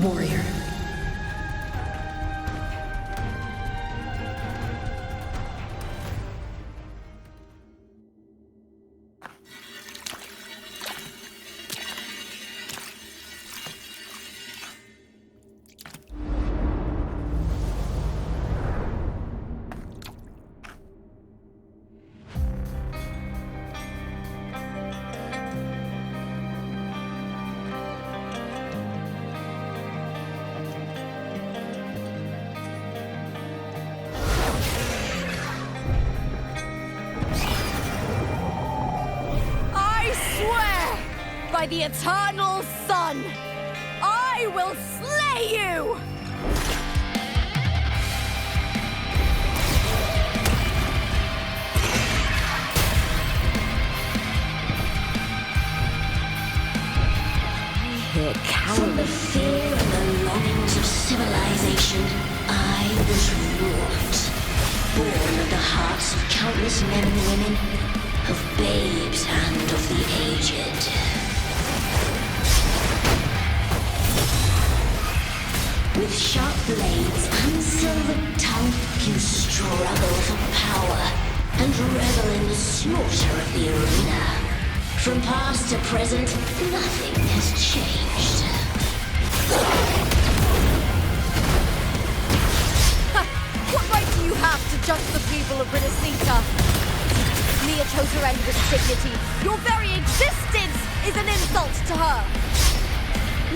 warrior. By the eternal sun, I will slay you! From the fear and the longings of civilization, I was wrought. Born of the hearts of countless men and women, of babes and of the aged. With sharp blades and silver tongue, you struggle for power and revel in the slaughter of the arena. From past to present, nothing has changed. What right do you have to judge the people of Rinasita? Mia chose her end with dignity. Your very existence is an insult to her.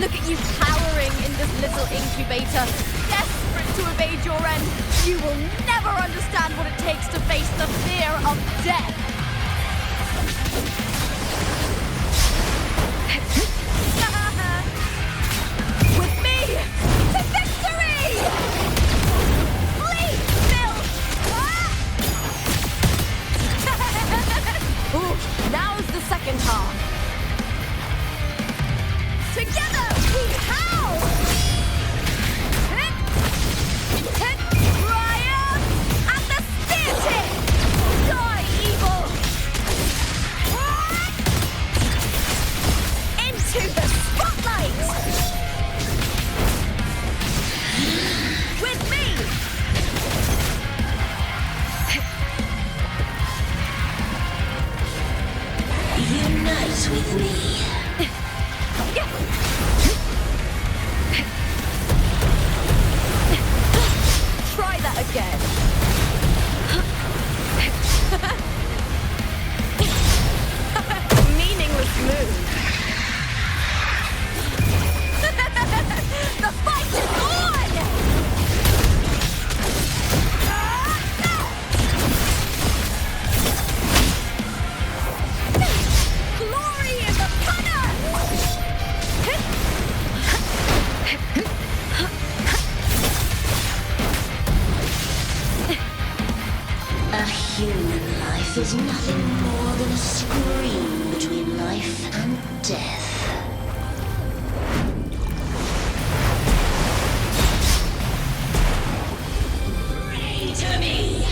Look at you cowering in this little incubator, desperate to evade your end. You will never understand what it takes to face the fear of death. With me, to victory! Flee, Bill! Ooh, now's the second half. Together, we howl! Hit, triumph, and the spear tip! Die, evil! Into the spotlight! With me! Unite with me. Try that again. is nothing more than a scream between life and death. Pray to me!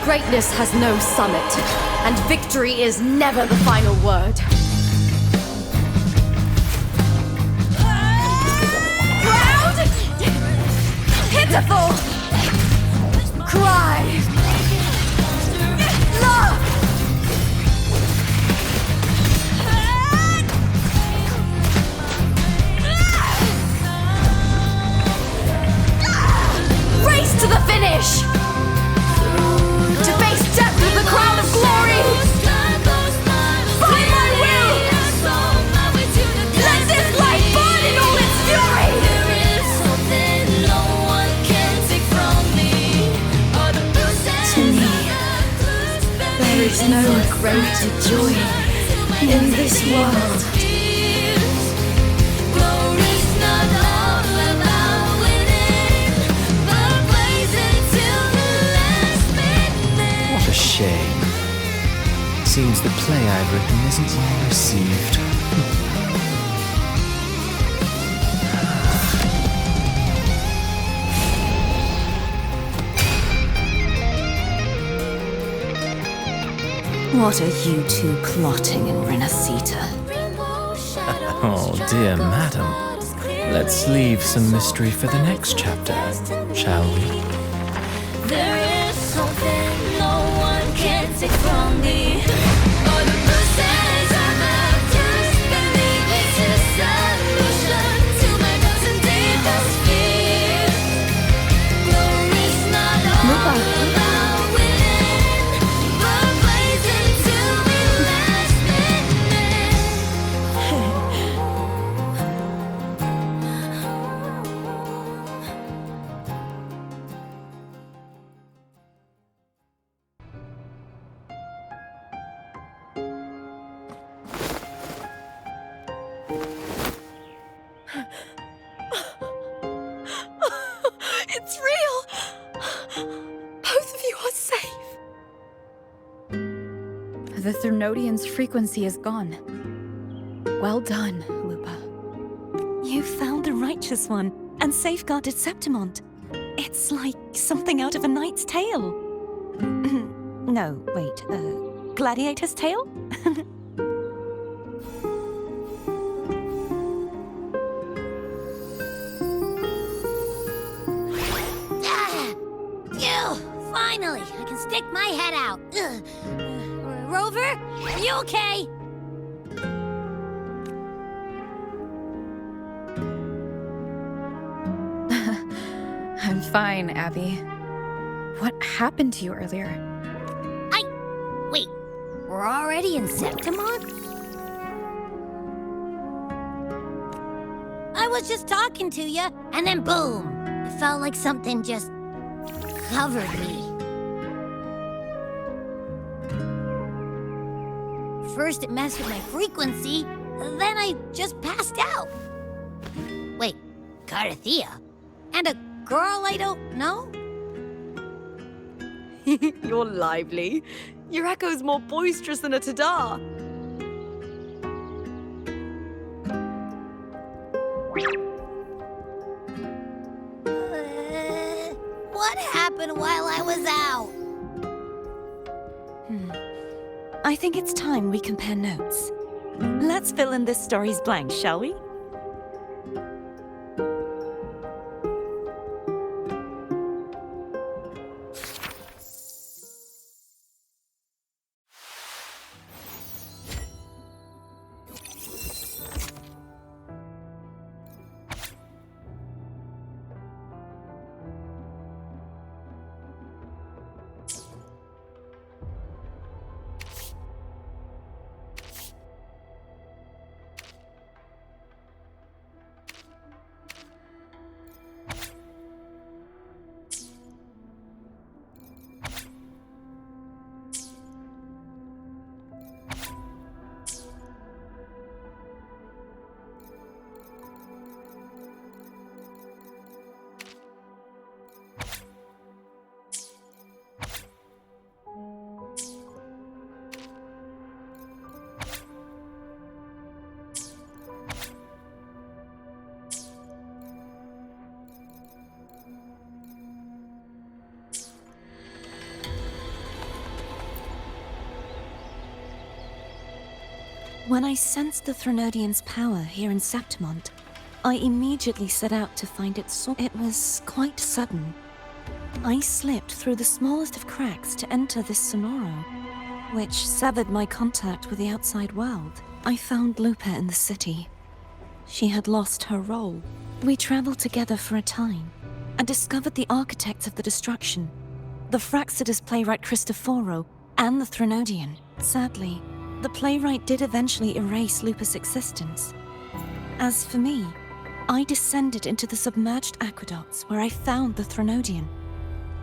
Greatness has no summit, and victory is never the final word. Proud! Pitiful! Cry! Love! Race to the finish! To face death with the crown of glory! Find my will! Let this light burn in all its fury! To me, there is no greater joy in this world. What a shame. Seems the play I've written isn't well received. What are you two plotting in Renacita? Oh, dear madam. Let's leave some mystery for the next chapter, shall we? There is something no one can take from me. All the bruises I've just believe it's a solution to my doubts and deepest fears. Glory's not all about winning, but blazing to me last It's real! Both of you are safe! The Threnodian's frequency is gone. Well done, Lupa. You found the righteous one and safeguarded Septimont. It's like something out of a knight's tale. No, wait, gladiator's tale? Finally, I can stick my head out. Rover, are you okay? I'm fine, Abby. What happened to you earlier? Wait, we're already in Septimont? I was just talking to you, and then boom! It felt like something just covered me. First it messed with my frequency, then I just passed out. Wait, Carthea? And a girl I don't know? You're lively. Your echo's more boisterous than a Tadar. What happened while I was out? I think it's time we compare notes. Let's fill in this story's blanks, shall we? When I sensed the Threnodian's power here in Septimont, I immediately set out to find its source. It was quite sudden. I slipped through the smallest of cracks to enter this Sonoro, which severed my contact with the outside world. I found Lupa in the city. She had lost her role. We traveled together for a time and discovered the architects of the destruction, the Fraxidus playwright Cristoforo and the Threnodian. Sadly, the playwright did eventually erase Lupa's existence. As for me, I descended into the submerged aqueducts where I found the Threnodian.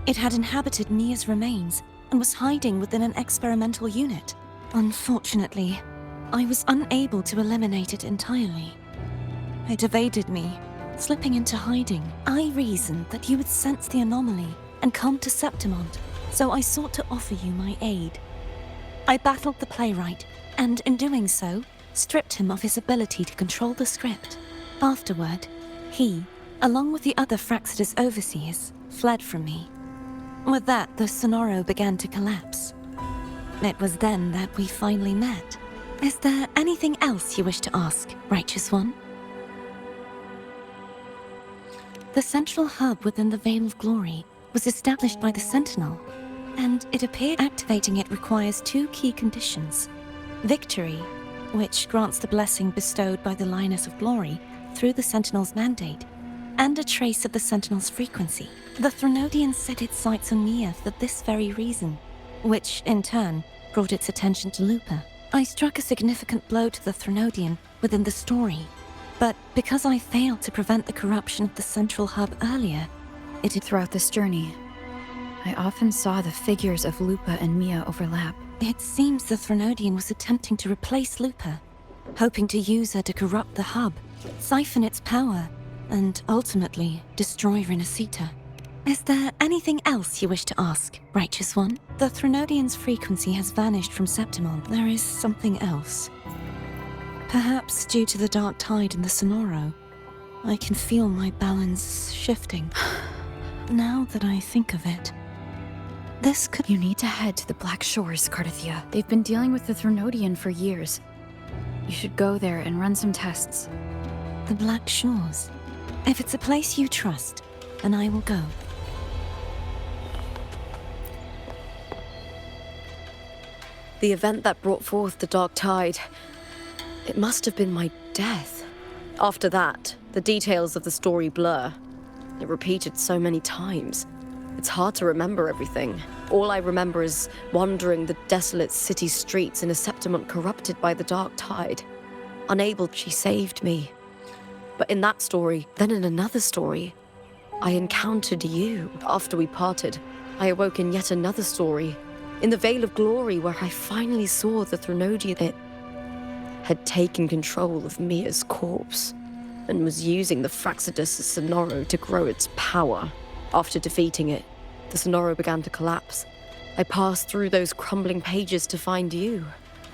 It had inhabited Mia's remains and was hiding within an experimental unit. Unfortunately, I was unable to eliminate it entirely. It evaded me, slipping into hiding. I reasoned that you would sense the anomaly and come to Septimont, so I sought to offer you my aid. I battled the playwright, and in doing so, stripped him of his ability to control the script. Afterward, he, along with the other Fraxidus overseers, fled from me. With that, the Sonoro began to collapse. It was then that we finally met. Is there anything else you wish to ask, Righteous One? The central hub within the Veil of Glory was established by the Sentinel, and it appeared activating it requires two key conditions. Victory, which grants the blessing bestowed by the Lioness of Glory through the Sentinel's mandate, and a trace of the Sentinel's frequency. The Threnodian set its sights on Mia for this very reason, which, in turn, brought its attention to Lupa. I struck a significant blow to the Threnodian within the story, but because I failed to prevent the corruption of the central hub earlier, it... Throughout this journey, I often saw the figures of Lupa and Mia overlap. It seems the Threnodian was attempting to replace Lupa, hoping to use her to corrupt the hub, siphon its power, and ultimately destroy Renacita. Is there anything else you wish to ask, Righteous One? The Threnodian's frequency has vanished from Septimont. There is something else. Perhaps due to the dark tide in the Sonoro, I can feel my balance shifting. Now that I think of it, this could... You need to head to the Black Shores, Cardathia. They've been dealing with the Threnodian for years. You should go there and run some tests. The Black Shores. If it's a place you trust, then I will go. The event that brought forth the dark tide, it must have been my death. After that, the details of the story blur. It repeated so many times. It's hard to remember everything. All I remember is wandering the desolate city streets in a Septimont corrupted by the dark tide. Unable, she saved me. But in that story, then in another story, I encountered you. After we parted, I awoke in yet another story, in the Veil of Glory, where I finally saw the Threnodian. It had taken control of Mia's corpse and was using the Fraxidus Sonoro to grow its power. After defeating it, the Sonoro began to collapse. I passed through those crumbling pages to find you.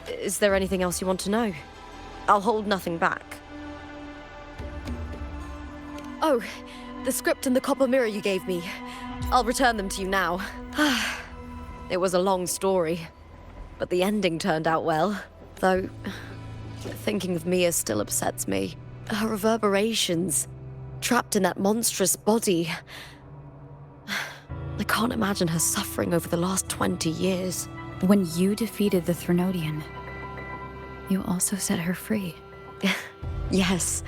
Is there anything else you want to know? I'll hold nothing back. Oh, the script and the copper mirror you gave me. I'll return them to you now. It was a long story, but the ending turned out well. Though, thinking of Mia still upsets me. Her reverberations, trapped in that monstrous body. I can't imagine her suffering over the last 20 years. When you defeated the Threnodian, you also set her free. Yes.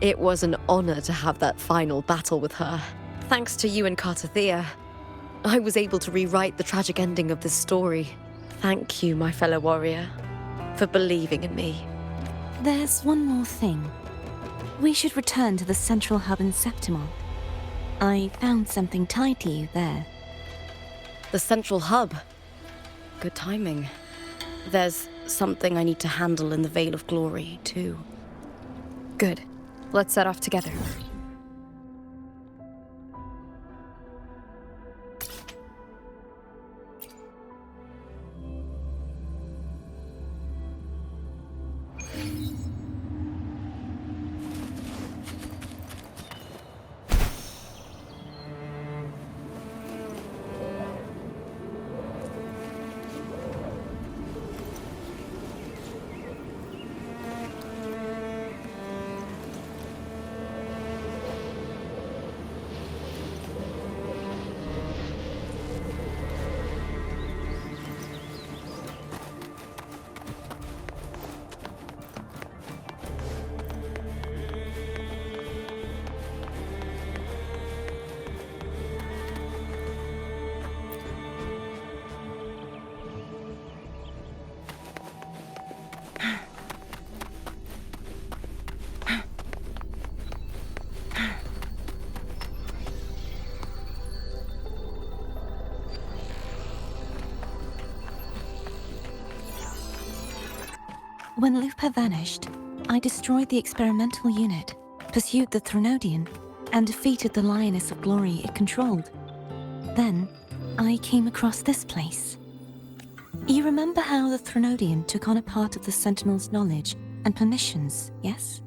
It was an honor to have that final battle with her. Thanks to you and Cartathea, I was able to rewrite the tragic ending of this story. Thank you, my fellow warrior, for believing in me. There's one more thing. We should return to the central hub in Septimon. I found something tied to you there. The central hub. Good timing. There's something I need to handle in the Veil of Glory, too. Good. Let's set off together. When Lupa vanished, I destroyed the experimental unit, pursued the Threnodian, and defeated the Lioness of Glory it controlled. Then, I came across this place. You remember how the Threnodian took on a part of the Sentinel's knowledge and permissions, yes?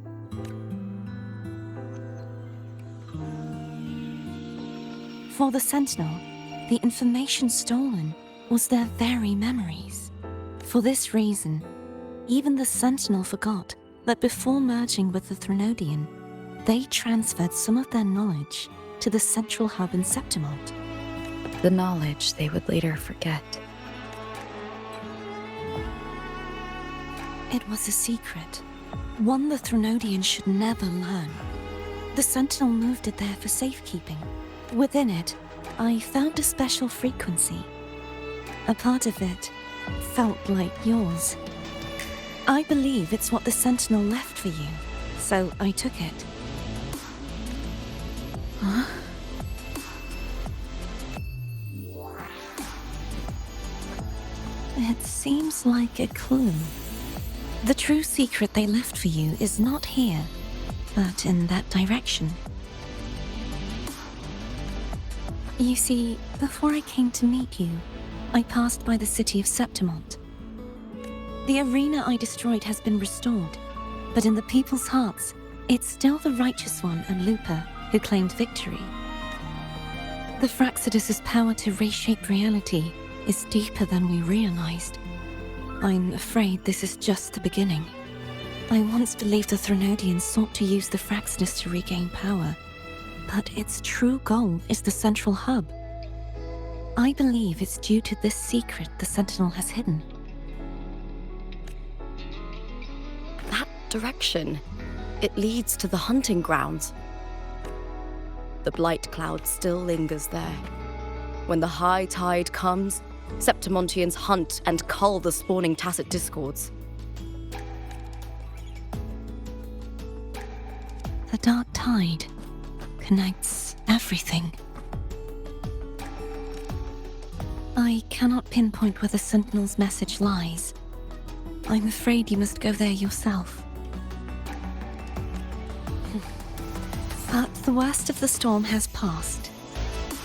For the Sentinel, the information stolen was their very memories. For this reason, even the Sentinel forgot that before merging with the Threnodian, they transferred some of their knowledge to the central hub in Septimont. The knowledge they would later forget. It was a secret, one the Threnodian should never learn. The Sentinel moved it there for safekeeping. Within it, I found a special frequency. A part of it felt like yours. I believe it's what the Sentinel left for you, so I took it. Huh? It seems like a clue. The true secret they left for you is not here, but in that direction. You see, before I came to meet you, I passed by the city of Septimont. The arena I destroyed has been restored, but in the people's hearts, it's still the Righteous One and Lupa who claimed victory. The Fraxidus' power to reshape reality is deeper than we realized. I'm afraid this is just the beginning. I once believed the Threnodians sought to use the Fraxidus to regain power, but its true goal is the central hub. I believe it's due to this secret the Sentinel has hidden. That direction, it leads to the hunting grounds. The blight cloud still lingers there. When the high tide comes, Septimontians hunt and cull the spawning tacit discords. The dark tide connects everything. I cannot pinpoint where the Sentinel's message lies. I'm afraid you must go there yourself. But the worst of the storm has passed.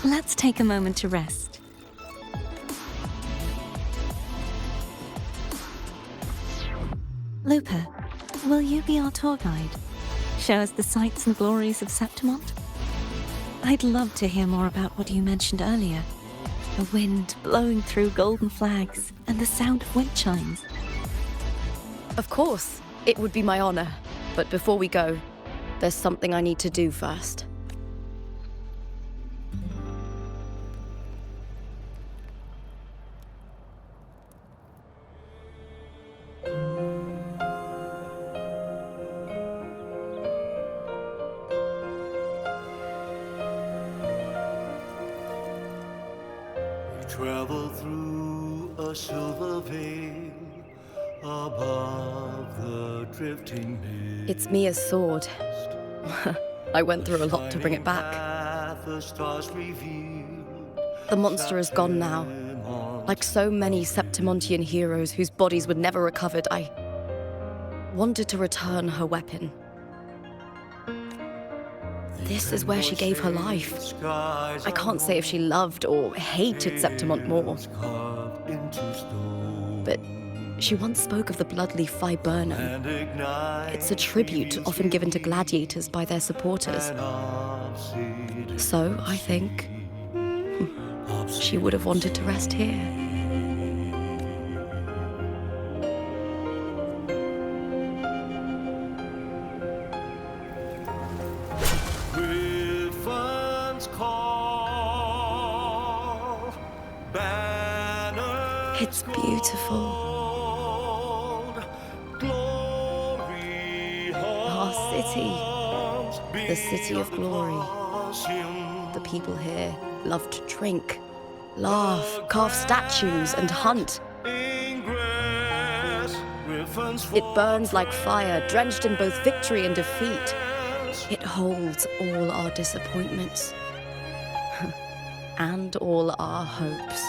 Let's take a moment to rest. Lupa, will you be our tour guide? Show us the sights and glories of Septimont? I'd love to hear more about what you mentioned earlier. The wind blowing through golden flags and the sound of wind chimes. Of course, it would be my honor. But before we go, there's something I need to do first. Travel through a silver veil above the drifting mist. It's Mia's sword. I went through a lot to bring it back. The stars revealed. The monster is gone now. Like so many Septimontian heroes whose bodies were never recovered, I wanted to return her weapon. This is where she gave her life. I can't say if she loved or hated Septimont more. But she once spoke of the bloodleaf viburnum. It's a tribute often given to gladiators by their supporters. So, I think, she would have wanted to rest here. It's beautiful. Our city. The city of glory. The people here love to drink, laugh, carve statues, and hunt. It burns like fire, drenched in both victory and defeat. It holds all our disappointments and all our hopes.